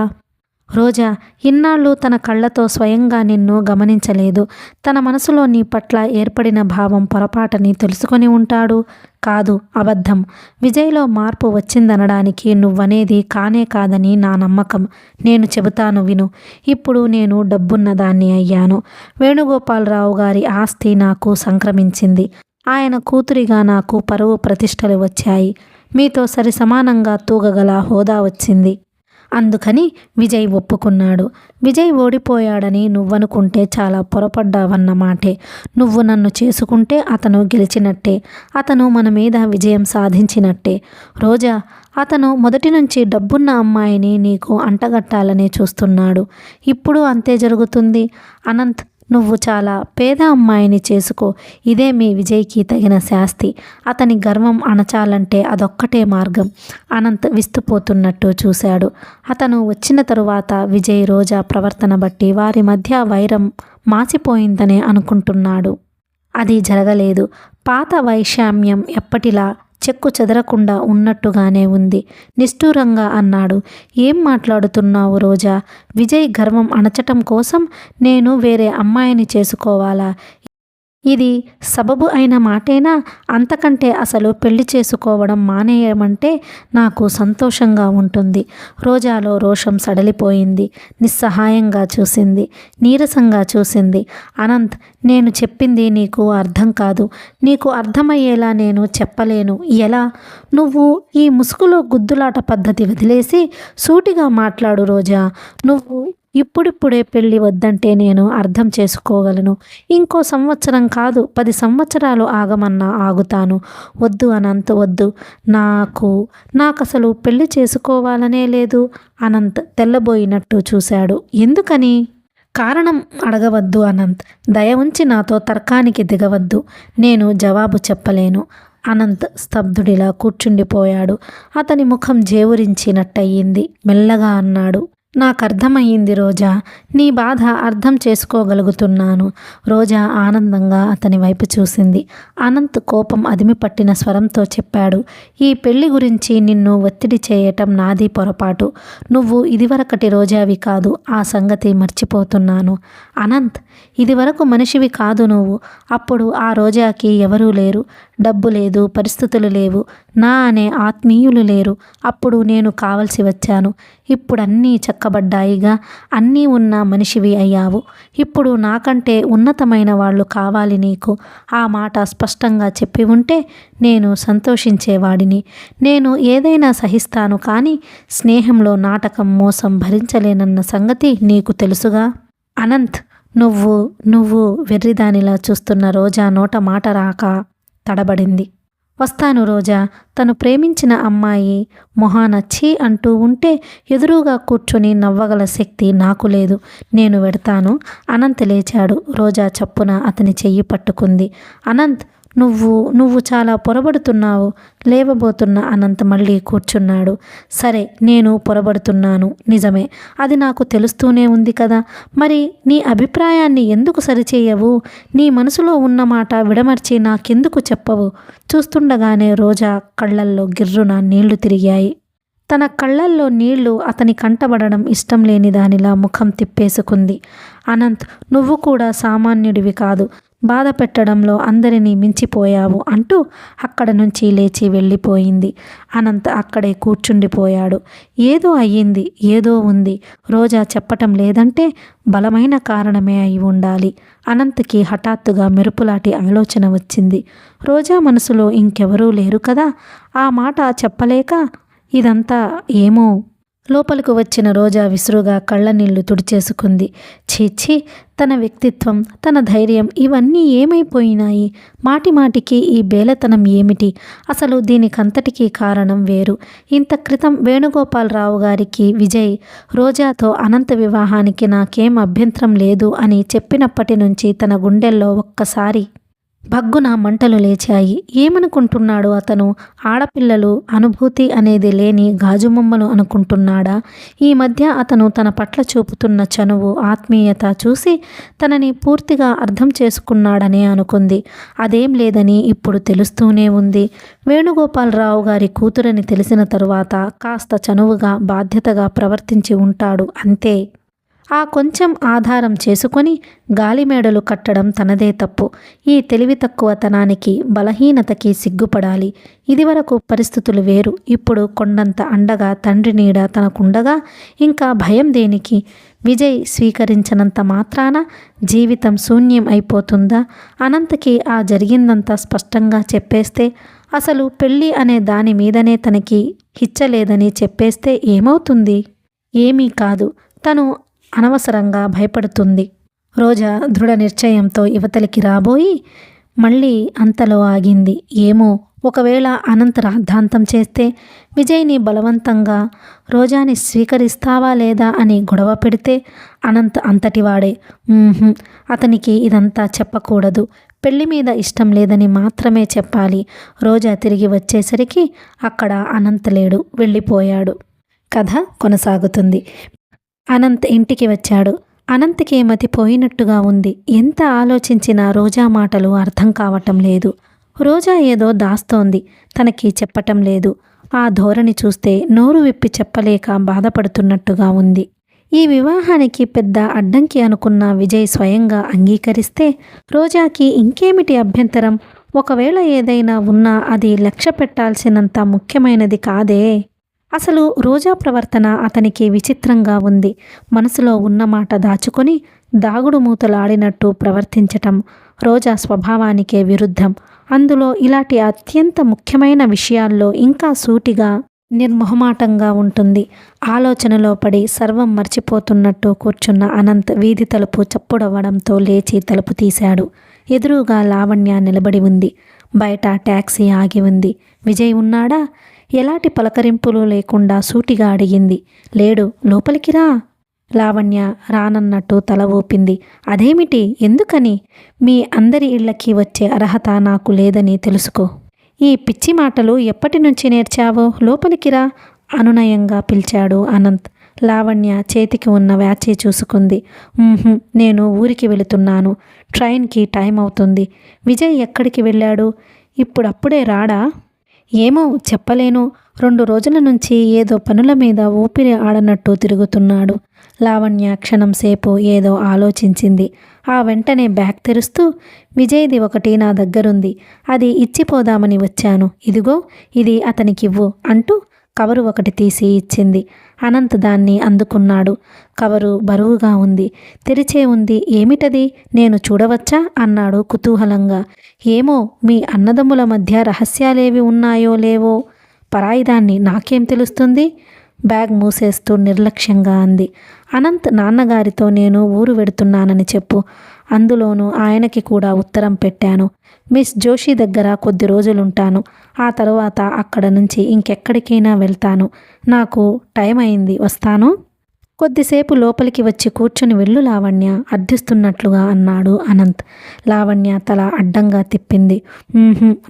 రోజా ఇన్నాళ్ళు తన కళ్ళతో స్వయంగా నిన్ను గమనించలేదు. తన మనసులో నీ పట్ల ఏర్పడిన భావం పొరపాటని తెలుసుకొని ఉంటాడు. కాదు, అబద్ధం. విజయ్లో మార్పు వచ్చిందనడానికి నువ్వనేది కానే కాదని నా నమ్మకం. నేను చెబుతాను విను. ఇప్పుడు నేను డబ్బున్నదాన్ని అయ్యాను. వేణుగోపాలరావు గారి ఆస్తి నాకు సంక్రమించింది. ఆయన కూతురిగా నాకు పరువు ప్రతిష్టలు వచ్చాయి. మీతో సరి సమానంగా తూగగల హోదా వచ్చింది. అందుకని విజయ్ ఒప్పుకున్నాడు. విజయ్ ఓడిపోయాడని నువ్వనుకుంటే చాలా పొరపడ్డావన్నమాటే. నువ్వు నన్ను చేసుకుంటే అతను గెలిచినట్టే. అతను మన మీద విజయం సాధించినట్టే. రోజా, అతను మొదటి నుంచి డబ్బున్న అమ్మాయిని నీకు అంటగట్టాలని చూస్తున్నాడు. ఇప్పుడు అంతే జరుగుతుంది. అనంత్, నువ్వు చాలా పేద అమ్మాయిని చేసుకో. ఇదే మీ విజయ్కి తగిన శాస్తి. అతని గర్వం అణచాలంటే అదొక్కటే మార్గం. అనంత్ విస్తుపోతున్నట్టు చూశాడు. అతను వచ్చిన తరువాత విజయ్ రోజా ప్రవర్తన బట్టి వారి మధ్య వైరం మాసిపోయిందనే అనుకుంటున్నాడు. అది జరగలేదు. పాత వైషమ్యం ఎప్పటిలా చెక్కు చెదరకుండా ఉన్నట్టుగానే ఉంది. నిష్ఠూరంగా అన్నాడు. ఏం మాట్లాడుతున్నావు రోజా? విజయ్ గర్వం అణచటం కోసం నేను వేరే అమ్మాయిని చేసుకోవాలా? ఇది సబబు అయిన మాటేనా? అంతకంటే అసలు పెళ్లి చేసుకోవడం మానేయమంటే నాకు సంతోషంగా ఉంటుంది. రోజాలో రోషం సడలిపోయింది. నిస్సహాయంగా చూసింది. నీరసంగా చూసింది. అనంత్, నేను చెప్పింది నీకు అర్థం కాదు. నీకు అర్థమయ్యేలా నేను చెప్పలేను. ఎలా? నువ్వు ఈ ముసుగులో గుద్దులాట పద్ధతి వదిలేసి సూటిగా మాట్లాడు రోజా. నువ్వు ఇప్పుడిప్పుడే పెళ్ళి వద్దంటే నేను అర్థం చేసుకోగలను. ఇంకో సంవత్సరం కాదు, 10 సంవత్సరాలు ఆగమన్నా ఆగుతాను. వద్దు అనంత్, వద్దు. నాకసలు పెళ్లి చేసుకోవాలనే లేదు. అనంత్ తెల్లబోయినట్టు చూశాడు. ఎందుకని? కారణం అడగవద్దు అనంత్. దయ ఉంచి నాతో తర్కానికి దిగవద్దు. నేను జవాబు చెప్పలేను. అనంత్ స్తబ్దుడిలా కూర్చుండిపోయాడు. అతని ముఖం జేవురించినట్టయింది. మెల్లగా అన్నాడు. నాకర్థమయ్యింది రోజా. నీ బాధ అర్థం చేసుకోగలుగుతున్నాను. రోజా ఆనందంగా అతని వైపు చూసింది. అనంత్ కోపం అదిమి పట్టిన స్వరంతో చెప్పాడు. ఈ పెళ్లి గురించి నిన్ను ఒత్తిడి చేయటం నాది పొరపాటు. నువ్వు ఇదివరకటి రోజావి కాదు. ఆ సంగతి మర్చిపోతున్నాను. అనంత్, ఇదివరకు మనిషివి కాదు నువ్వు. అప్పుడు ఆ రోజాకి ఎవరూ లేరు. డబ్బు లేదు, పరిస్థితులు లేవు, నా అనే ఆత్మీయులు లేరు. అప్పుడు నేను కావలసి వచ్చాను. ఇప్పుడన్నీ చక్కబడ్డాయిగా. అన్నీ ఉన్న మనిషివి అయ్యావు. ఇప్పుడు నాకంటే ఉన్నతమైన వాళ్ళు కావాలి నీకు. ఆ మాట స్పష్టంగా చెప్పి ఉంటే నేను సంతోషించేవాడిని. నేను ఏదైనా సహిస్తాను, కానీ స్నేహంలో నాటకం, మోసం భరించలేనన్న సంగతి నీకు తెలుసుగా. అనంత్, నువ్వు వెర్రిదానిలా చూస్తున్న రోజా నోట మాట రాక తడబడింది. వస్తాను రోజా. తను ప్రేమించిన అమ్మాయి మొహాన ఛీ అంటూ ఉంటే ఎదురుగా కూర్చొని నవ్వగల శక్తి నాకు లేదు. నేను వెడతాను. అనంత్ లేచాడు. రోజా చప్పున అతని చెయ్యి పట్టుకుంది. అనంత్, నువ్వు చాలా పొరబడుతున్నావు. లేవబోతున్న అనంత్ మళ్ళీ కూర్చున్నాడు. సరే, నేను పొరబడుతున్నాను, నిజమే. అది నాకు తెలుస్తూనే ఉంది కదా. మరి నీ అభిప్రాయాన్ని ఎందుకు సరిచేయవు? నీ మనసులో ఉన్న మాట విడమర్చి నాకెందుకు చెప్పవు? చూస్తుండగానే రోజా కళ్ళల్లో గిర్రున నీళ్లు తిరిగాయి. తన కళ్ళల్లో నీళ్లు అతని కంటబడడం ఇష్టం లేని దానిలా ముఖం తిప్పేసుకుంది. అనంత్, నువ్వు కూడా సామాన్యుడివి కాదు. బాధ పెట్టడంలో అందరినీ మించిపోయావు అంటూ అక్కడ నుంచి లేచి వెళ్ళిపోయింది. అనంత్ అక్కడే కూర్చుండిపోయాడు. ఏదో అయ్యింది, ఏదో ఉంది. రోజా చెప్పటం లేదంటే బలమైన కారణమే అయి ఉండాలి. అనంత్కి హఠాత్తుగా మెరుపులాంటి ఆలోచన వచ్చింది. రోజా మనసులో ఇంకెవరూ లేరు కదా. ఆ మాట చెప్పలేక ఇదంతా ఏమో లోపలికి వచ్చిన రోజా విసురుగా కళ్ళనీళ్లు తుడిచేసుకుంది. ఛీఛీ, తన వ్యక్తిత్వం, తన ధైర్యం ఇవన్నీ ఏమైపోయినాయి? మాటిమాటికి ఈ బేలతనం ఏమిటి? అసలు దీనికంతటికీ కారణం వేరు. ఇంత క్రితం వేణుగోపాలరావు గారికి విజయ్ రోజాతో అనంత వివాహానికి నాకేం అభ్యంతరం లేదు అని చెప్పినప్పటి నుంచి తన గుండెల్లో ఒక్కసారి భగ్గున మంటలు లేచాయి. ఏమనుకుంటున్నాడు అతను? ఆడపిల్లలు అనుభూతి అనేది లేని గాజుమొమ్మలు అనుకుంటున్నాడా? ఈ మధ్య అతను తన పట్ల చూపుతున్న చనువు, ఆత్మీయత చూసి తనని పూర్తిగా అర్థం చేసుకున్నాడనే అనుకుంది. అదేం లేదని ఇప్పుడు తెలుస్తూనే ఉంది. వేణుగోపాలరావు గారి కూతురని తెలిసిన తరువాత కాస్త చనువుగా, బాధ్యతగా ప్రవర్తించి ఉంటాడు అంతే. ఆ కొంచెం ఆధారం చేసుకొని గాలిమేడలు కట్టడం తనదే తప్పు. ఈ తెలివి తక్కువతనానికి, బలహీనతకి సిగ్గుపడాలి. ఇదివరకు పరిస్థితులు వేరు. ఇప్పుడు కొండంత అండగా తండ్రి నీడ తనకుండగా ఇంకా భయం దేనికి? విజయ్ స్వీకరించినంత మాత్రాన జీవితం శూన్యం అయిపోతుందా? అనంతకి ఆ జరిగిందంతా స్పష్టంగా చెప్పేస్తే, అసలు పెళ్ళి అనే దాని మీదనే తనకి హిచ్చలేదని చెప్పేస్తే ఏమవుతుంది? ఏమీ కాదు. తను అనవసరంగా భయపడుతుంది. రోజా దృఢ నిశ్చయంతో యువతలికి రాబోయి మళ్ళీ అంతలో ఆగింది. ఏమో, ఒకవేళ అనంత్ రాద్ధాంతం చేస్తే, విజయ్ని బలవంతంగా రోజాని స్వీకరిస్తావా లేదా అని గొడవ పెడితే? అనంత్ అంతటివాడే. అతనికి ఇదంతా చెప్పకూడదు. పెళ్లి మీద ఇష్టం లేదని మాత్రమే చెప్పాలి. రోజా తిరిగి వచ్చేసరికి అక్కడ అనంత్ లేడు, వెళ్ళిపోయాడు. కథ కొనసాగుతుంది. అనంత్ ఇంటికి వచ్చాడు. అనంత్కి మతిపోయినట్టుగా ఉంది. ఎంత ఆలోచించినా రోజా మాటలు అర్థం కావటం లేదు. రోజా ఏదో దాస్తోంది, తనకి చెప్పటం లేదు. ఆ ధోరణి చూస్తే నోరు విప్పి చెప్పలేక బాధపడుతున్నట్టుగా ఉంది. ఈ వివాహానికి పెద్ద అడ్డంకి అనుకున్న విజయ్ స్వయంగా అంగీకరిస్తే రోజాకి ఇంకేమిటి అభ్యంతరం? ఒకవేళ ఏదైనా ఉన్నా అది లక్ష్య పెట్టాల్సినంత ముఖ్యమైనది కాదే. అసలు రోజా ప్రవర్తన అతనికి విచిత్రంగా ఉంది. మనసులో ఉన్నమాట దాచుకొని దాగుడు మూతలాడినట్టు ప్రవర్తించటం రోజా స్వభావానికే విరుద్ధం. అందులో ఇలాంటి అత్యంత ముఖ్యమైన విషయాల్లో ఇంకా సూటిగా, నిర్మొహమాటంగా ఉంటుంది. ఆలోచనలో పడి సర్వం మర్చిపోతున్నట్టు కూర్చున్న అనంత్ వీధి తలుపు చప్పుడవ్వడంతో లేచి తలుపు తీశాడు. ఎదురుగా లావణ్య నిలబడి ఉంది. బయట టాక్సీ ఆగి ఉంది. విజయ్ ఉన్నాడా? ఎలాంటి పలకరింపులు లేకుండా సూటిగా అడిగింది. లేడు, లోపలికి రా. లావణ్య రానన్నట్టు తల ఊపింది. అదేమిటి? ఎందుకని? మీ అందరి ఇళ్లకి వచ్చే అర్హత నాకు లేదని తెలుసుకో. ఈ పిచ్చి మాటలు ఎప్పటి నుంచి నేర్చావో? లోపలికి రా అనునయంగా పిలిచాడు అనంత్. లావణ్య చేతికి ఉన్న వ్యాచి చూసుకుంది. నేను ఊరికి వెళుతున్నాను. ట్రైన్కి టైం అవుతుంది. విజయ్ ఎక్కడికి వెళ్ళాడు? ఇప్పుడప్పుడే రాడా? ఏమో చెప్పలేను. 2 రోజుల నుంచి ఏదో పనుల మీద ఊపిరి ఆడనట్టు తిరుగుతున్నాడు. లావణ్య క్షణం సేపు ఏదో ఆలోచించింది. ఆ వెంటనే బ్యాగ్ తెరుస్తూ, విజయ్ది ఒకటి నా దగ్గరుంది, అది ఇచ్చిపోదామని వచ్చాను. ఇదిగో, ఇది అతనికివ్వు అంటూ కవరు ఒకటి తీసి ఇచ్చింది. అనంత్ దాన్ని అందుకున్నాడు. కవరు బరువుగా ఉంది, తెరిచే ఉంది. ఏమిటది? నేను చూడవచ్చా అన్నాడు కుతూహలంగా. ఏమో, మీ అన్నదమ్ముల మధ్య రహస్యాలేవి ఉన్నాయో లేవో పరాయిదాన్ని నాకేం తెలుస్తుంది? బ్యాగ్ మూసేస్తూ నిర్లక్ష్యంగా అంది. అనంత్ నాన్నగారితో నేను ఊరు వెడుతున్నానని చెప్పు. అందులోనూ ఆయనకి కూడా ఉత్తరం పెట్టాను. మిస్ జోషి దగ్గర కొద్ది రోజులుంటాను. ఆ తరువాత అక్కడ నుంచి ఇంకెక్కడికైనా వెళ్తాను. నాకు టైం అయింది, వస్తాను. కొద్దిసేపు లోపలికి వచ్చి కూర్చొని వెళ్ళు లావణ్య అర్థిస్తున్నట్లుగా అన్నాడు అనంత్. లావణ్య తల అడ్డంగా తిప్పింది.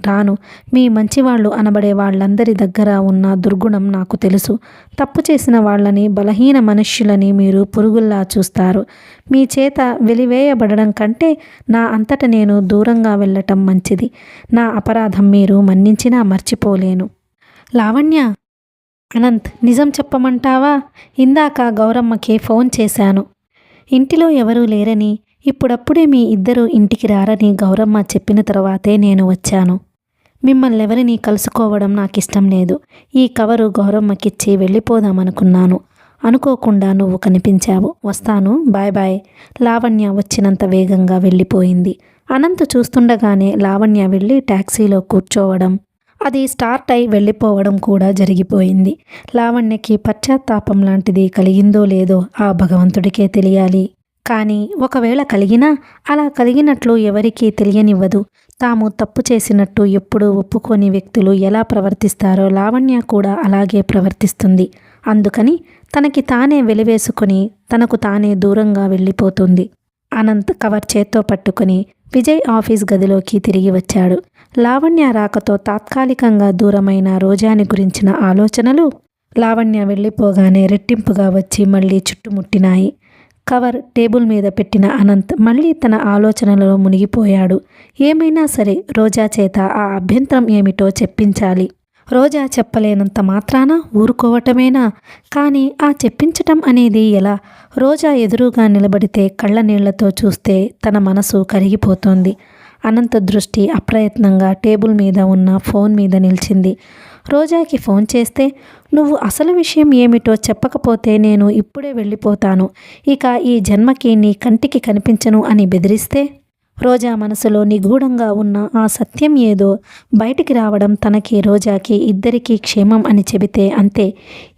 రాను. మీ మంచివాళ్ళు అనబడే వాళ్ళందరి దగ్గర ఉన్న దుర్గుణం నాకు తెలుసు. తప్పు చేసిన వాళ్ళని, బలహీన మనుష్యులని మీరు పురుగుల్లా చూస్తారు. మీ చేత వెలివేయబడడం కంటే నా అంతట నేను దూరంగా వెళ్ళటం మంచిది. నా అపరాధం మీరు మన్నించినా మర్చిపోలేను. లావణ్య, అనంత్, నిజం చెప్పమంటావా? ఇందాక గౌరమ్మకి ఫోన్ చేశాను. ఇంటిలో ఎవరూ లేరని, ఇప్పుడప్పుడే మీ ఇద్దరు ఇంటికి రారని గౌరమ్మ చెప్పిన తర్వాతే నేను వచ్చాను. మిమ్మల్నెవరినీ కలుసుకోవడం నాకిష్టం లేదు. ఈ కవరు గౌరమ్మకిచ్చి వెళ్ళిపోదామనుకున్నాను. అనుకోకుండా నువ్వు కనిపించావు. వస్తాను, బాయ్ బాయ్. లావణ్య వచ్చినంత వేగంగా వెళ్ళిపోయింది. అనంత్ చూస్తుండగానే లావణ్య వెళ్ళి టాక్సీలో కూర్చోవడం, అది స్టార్ట్ అయి వెళ్ళిపోవడం కూడా జరిగిపోయింది. లావణ్యకి పశ్చాత్తాపం లాంటిది కలిగిందో లేదో ఆ భగవంతుడికే తెలియాలి. కానీ ఒకవేళ కలిగినా అలా కలిగినట్లు ఎవరికీ తెలియనివ్వదు. తాము తప్పు చేసినట్టు ఎప్పుడూ ఒప్పుకోని వ్యక్తులు ఎలా ప్రవర్తిస్తారో లావణ్య కూడా అలాగే ప్రవర్తిస్తుంది. అందుకని తనకి తానే వెలివేసుకొని తనకు తానే దూరంగా వెళ్ళిపోతుంది. అనంత్ కవర్ చేత్తో పట్టుకుని విజయ్ ఆఫీస్ గదిలోకి తిరిగి వచ్చాడు. లావణ్య రాకతో తాత్కాలికంగా దూరమైన రోజాని గురించిన ఆలోచనలు లావణ్య వెళ్ళిపోగానే రెట్టింపుగా వచ్చి మళ్ళీ చుట్టుముట్టినాయి. కవర్ టేబుల్ మీద పెట్టిన అనంత్ మళ్ళీ తన ఆలోచనలలో మునిగిపోయాడు. ఏమైనా సరే రోజా చేత ఆ అభ్యంతరం ఏమిటో చెప్పించాలి. రోజా చెప్పలేనంత మాత్రాన ఊరుకోవటమేనా? కానీ ఆ చెప్పించటం అనేది ఎలా? రోజా ఎదురుగా నిలబడితే కళ్ళ నీళ్లతో చూస్తే తన మనసు కరిగిపోతోంది. అనంత దృష్టి అప్రయత్నంగా టేబుల్ మీద ఉన్న ఫోన్ మీద నిలిచింది. రోజాకి ఫోన్ చేస్తే, నువ్వు అసలు విషయం ఏమిటో చెప్పకపోతే నేను ఇప్పుడే వెళ్ళిపోతాను, ఇక ఈ జన్మకి నీ కంటికి కనిపించను అని బెదిరిస్తే, రోజా మనసులో నిగూఢంగా ఉన్న ఆ సత్యం ఏదో బయటికి రావడం తనకి రోజాకి ఇద్దరికీ క్షేమం అని చెబితే అంతే.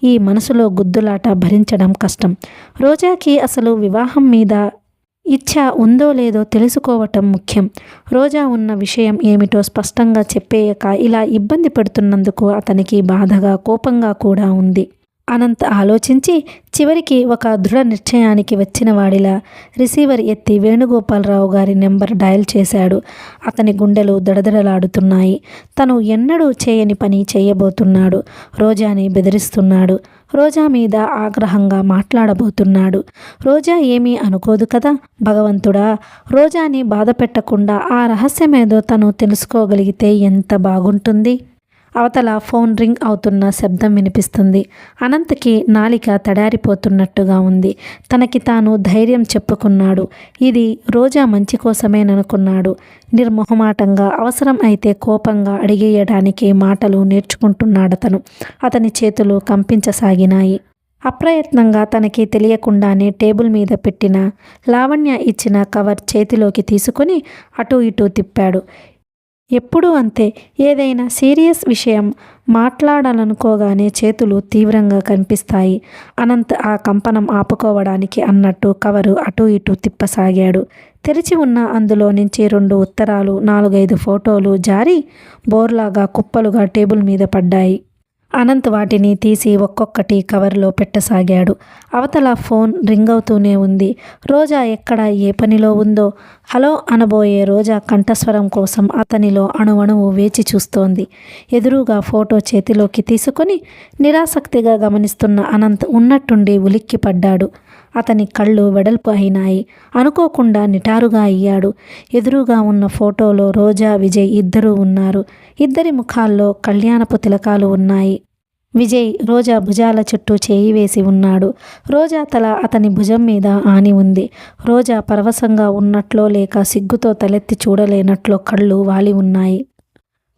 ఈ మనసులో గుద్దులాట భరించడం కష్టం. రోజాకి అసలు వివాహం మీద ఇచ్ఛ ఉందో లేదో తెలుసుకోవటం ముఖ్యం. రోజా ఉన్న విషయం ఏమిటో స్పష్టంగా చెప్పేయక ఇలా ఇబ్బంది పెడుతున్నందుకు అతనికి బాధగా కోపంగా కూడా ఉంది. అనంత్ ఆలోచించి చివరికి ఒక దృఢ నిశ్చయానికి వచ్చిన వాడిలా రిసీవర్ ఎత్తి వేణుగోపాలరావు గారి నెంబర్ డయల్ చేశాడు. అతని గుండెలు దడదడలాడుతున్నాయి. తను ఎన్నడూ చేయని పని చేయబోతున్నాడు. రోజాని బెదిరిస్తున్నాడు. రోజా మీద ఆగ్రహంగా మాట్లాడబోతున్నాడు. రోజా ఏమీ అనుకోదు కదా. భగవంతుడా, రోజాని బాధ పెట్టకుండా ఆ రహస్యమేదో తను తెలుసుకోగలిగితే ఎంత బాగుంటుంది. అవతల ఫోన్ రింగ్ అవుతున్న శబ్దం వినిపిస్తుంది. అనంత్కి నాలిక తడారిపోతున్నట్టుగా ఉంది. తనకి తాను ధైర్యం చెప్పుకున్నాడు. ఇది రోజా మంచి కోసమేననుకున్నాడు. నిర్మొహమాటంగా అవసరం అయితే కోపంగా అడిగేయడానికి మాటలు నేర్చుకుంటున్నాడతను. అతని చేతులు కంపించసాగినాయి. అప్రయత్నంగా తనకి తెలియకుండానే టేబుల్ మీద పెట్టిన లావణ్య ఇచ్చిన కవర్ చేతిలోకి తీసుకుని అటూ ఇటూ తిప్పాడు. ఎప్పుడూ అంతే, ఏదైనా సీరియస్ విషయం మాట్లాడాలనుకోగానే చేతులు తీవ్రంగా కనిపిస్తాయి. అనంత్ ఆ కంపనం ఆపుకోవడానికి అన్నట్టు కవరు అటూ ఇటూ తిప్పసాగాడు. తెరిచి ఉన్న అందులో నుంచి 2 ఉత్తరాలు, 4-5 ఫోటోలు జారి బోర్లాగా కుప్పలుగా టేబుల్ మీద పడ్డాయి. అనంత్ వాటిని తీసి ఒక్కొక్కటి కవర్లో పెట్టసాగాడు. అవతల ఫోన్ రింగ్ అవుతూనే ఉంది. రోజా ఎక్కడ ఏ పనిలో ఉందో? హలో అనబోయే రోజా కంఠస్వరం కోసం అతనిలో అణువణువు వేచి చూస్తోంది. ఎదురుగా ఫోటో చేతిలోకి తీసుకొని నిరాసక్తిగా గమనిస్తున్న అనంత్ ఉన్నట్టుండి ఉలిక్కిపడ్డాడు. అతని కళ్ళు వెడల్పు అయినాయి. అనుకోకుండా నిటారుగా అయ్యాడు. ఎదురుగా ఉన్న ఫోటోలో రోజా, విజయ్ ఇద్దరూ ఉన్నారు. ఇద్దరి ముఖాల్లో కళ్యాణపు తిలకాలు ఉన్నాయి. విజయ్ రోజా భుజాల చుట్టూ చేయి వేసి ఉన్నాడు. రోజా తల అతని భుజం మీద ఆని ఉంది. రోజా పరవశంగా ఉన్నట్లో లేక సిగ్గుతో తలెత్తి చూడలేనట్లో కళ్ళు వాలి ఉన్నాయి.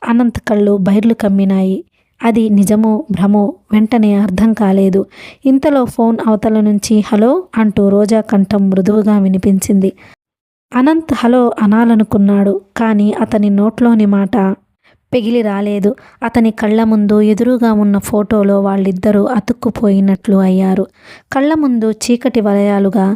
అనంత్ కళ్ళు బైర్లు కమ్మినాయి. అది నిజమో భ్రమో వెంటనే అర్థం కాలేదు. ఇంతలో ఫోన్ అవతల నుంచి హలో అంటూ రోజా కంఠం మృదువుగా వినిపించింది. అనంత్ హలో అనాలనుకున్నాడు. కానీ అతని నోట్లోని మాట పెగిలి రాలేదు. అతని కళ్ళ ముందు ఎదురుగా ఉన్న ఫోటోలో వాళ్ళిద్దరూ అతుక్కుపోయినట్లు అయ్యారు. కళ్ళ ముందు చీకటి వలయాలుగా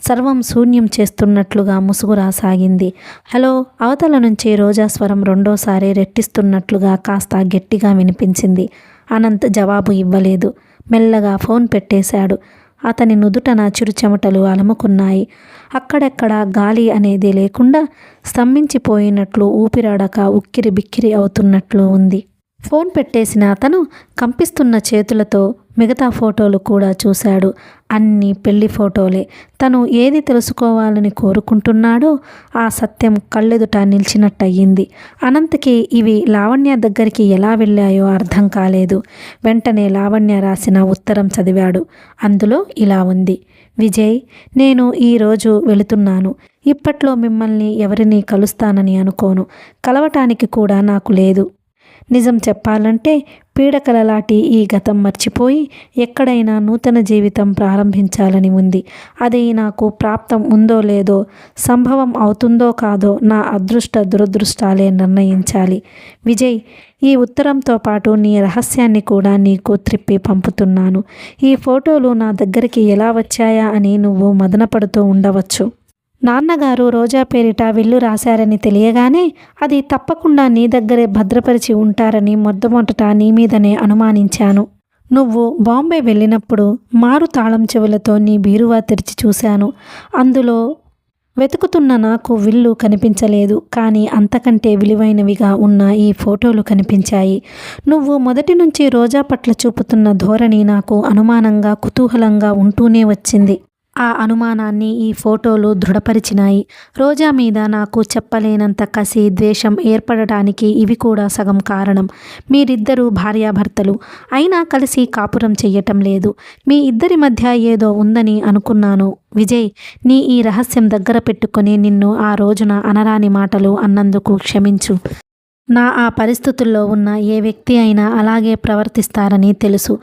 సర్వం శూన్యం చేస్తున్నట్లుగా ముసుగు రాసాగింది. హలో అవతల నుంచి రోజా స్వరం రెండోసారి రెట్టిస్తున్నట్లుగా కాస్త గట్టిగా వినిపించింది. అనంత్ జవాబు ఇవ్వలేదు. మెల్లగా ఫోన్ పెట్టేశాడు. అతని నుదుటన చిరుచెమటలు అలముకున్నాయి. అక్కడెక్కడ గాలి అనేది లేకుండా స్తంభించిపోయినట్లు ఊపిరాడక ఉక్కిరి బిక్కిరి అవుతున్నట్లు ఉంది. ఫోన్ పెట్టేసిన అతను కంపిస్తున్న చేతులతో మిగతా ఫోటోలు కూడా చూశాడు. అన్ని పెళ్లి ఫోటోలే. తను ఏది తెలుసుకోవాలని కోరుకుంటున్నాడో ఆ సత్యం కళ్ళెదుట నిలిచినట్టయింది. అనంత్కి ఇవి లావణ్య దగ్గరికి ఎలా వెళ్ళాయో అర్థం కాలేదు. వెంటనే లావణ్య రాసిన ఉత్తరం చదివాడు. అందులో ఇలా ఉంది: విజయ్, నేను ఈరోజు వెళుతున్నాను. ఇప్పట్లో మిమ్మల్ని ఎవరిని కలుస్తానని అనుకోను. కలవటానికి కూడా నాకు లేదు. నిజం చెప్పాలంటే పీడకలలాంటి ఈ గతం మర్చిపోయి ఎక్కడైనా నూతన జీవితం ప్రారంభించాలని ఉంది. అది నాకు ప్రాప్తం ఉందో లేదో, సంభవం అవుతుందో కాదో నా అదృష్ట దురదృష్టాలే నిర్ణయించాలి. విజయ్, ఈ ఉత్తరంతో పాటు నీ రహస్యాన్ని కూడా నీకు త్రిప్పి పంపుతున్నాను. ఈ ఫోటోలు నా దగ్గరికి ఎలా వచ్చాయా అని నువ్వు మదనపడుతూ ఉండవచ్చు. నాన్నగారు రోజా పేరిట విల్లు రాశారని తెలియగానే అది తప్పకుండా నీ దగ్గరే భద్రపరిచి ఉంటారని మొట్టమొదట నీ మీదనే అనుమానించాను. నువ్వు బాంబే వెళ్ళినప్పుడు మారు తాళం చెవులతో నీ బీరువా తెరిచి చూశాను. అందులో వెతుకుతున్న నాకు విల్లు కనిపించలేదు, కానీ అంతకంటే విలువైనవిగా ఉన్న ఈ ఫోటోలు కనిపించాయి. నువ్వు మొదటి నుంచి రోజా పట్ల చూపుతున్న ధోరణి నాకు అనుమానంగా, కుతూహలంగా ఉంటూనే వచ్చింది. ఆ అనుమానాన్ని ఈ ఫోటోలు దృఢపరిచినాయి. రోజా మీద నాకు చెప్పలేనంత కసి, ద్వేషం ఏర్పడటానికి ఇవి కూడా సగం కారణం. మీరిద్దరూ భార్యాభర్తలు అయినా కలిసి కాపురం చెయ్యటం లేదు. మీ ఇద్దరి మధ్య ఏదో ఉందని అనుకున్నాను. విజయ్, నీ ఈ రహస్యం దగ్గర పెట్టుకొని నిన్ను ఆ రోజున అనరాని మాటలు అన్నందుకు క్షమించు. నా ఆ పరిస్థితుల్లో ఉన్న ఏ వ్యక్తి అయినా అలాగే ప్రవర్తిస్తారని తెలుసు.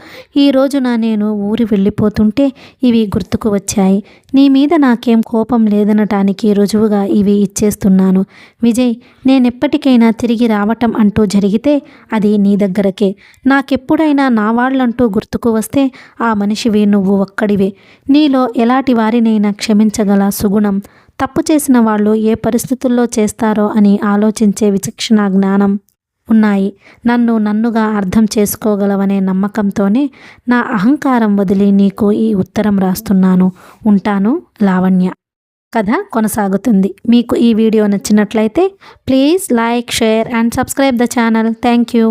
ఈ రోజున నేను ఊరి వెళ్ళిపోతుంటే ఇవి గుర్తుకు వచ్చాయి. నీ మీద నాకేం కోపం లేదనటానికి రుజువుగా ఇవి ఇచ్చేస్తున్నాను. విజయ్, నేనెప్పటికైనా తిరిగి రావటం అంటూ జరిగితే అది నీ దగ్గరకే. నాకెప్పుడైనా నా వాళ్ళంటూ గుర్తుకు వస్తే ఆ మనిషివి నువ్వు ఒక్కడివే. నీలో ఎలాంటి వారినైనా క్షమించగల సుగుణం, తప్పు చేసిన వాళ్ళు ఏ పరిస్థితుల్లో చేస్తారో అని ఆలోచించే విచక్షణ జ్ఞానం ఉన్నాయి. నన్నుగా అర్థం చేసుకోగలవనే నమ్మకంతోనే నా అహంకారం వదిలి నీకు ఈ ఉత్తరం రాస్తున్నాను. ఉంటాను, లావణ్య. కథ కొనసాగుతుంది. మీకు ఈ వీడియో నచ్చినట్లయితే please like, share and subscribe the channel. Thank you.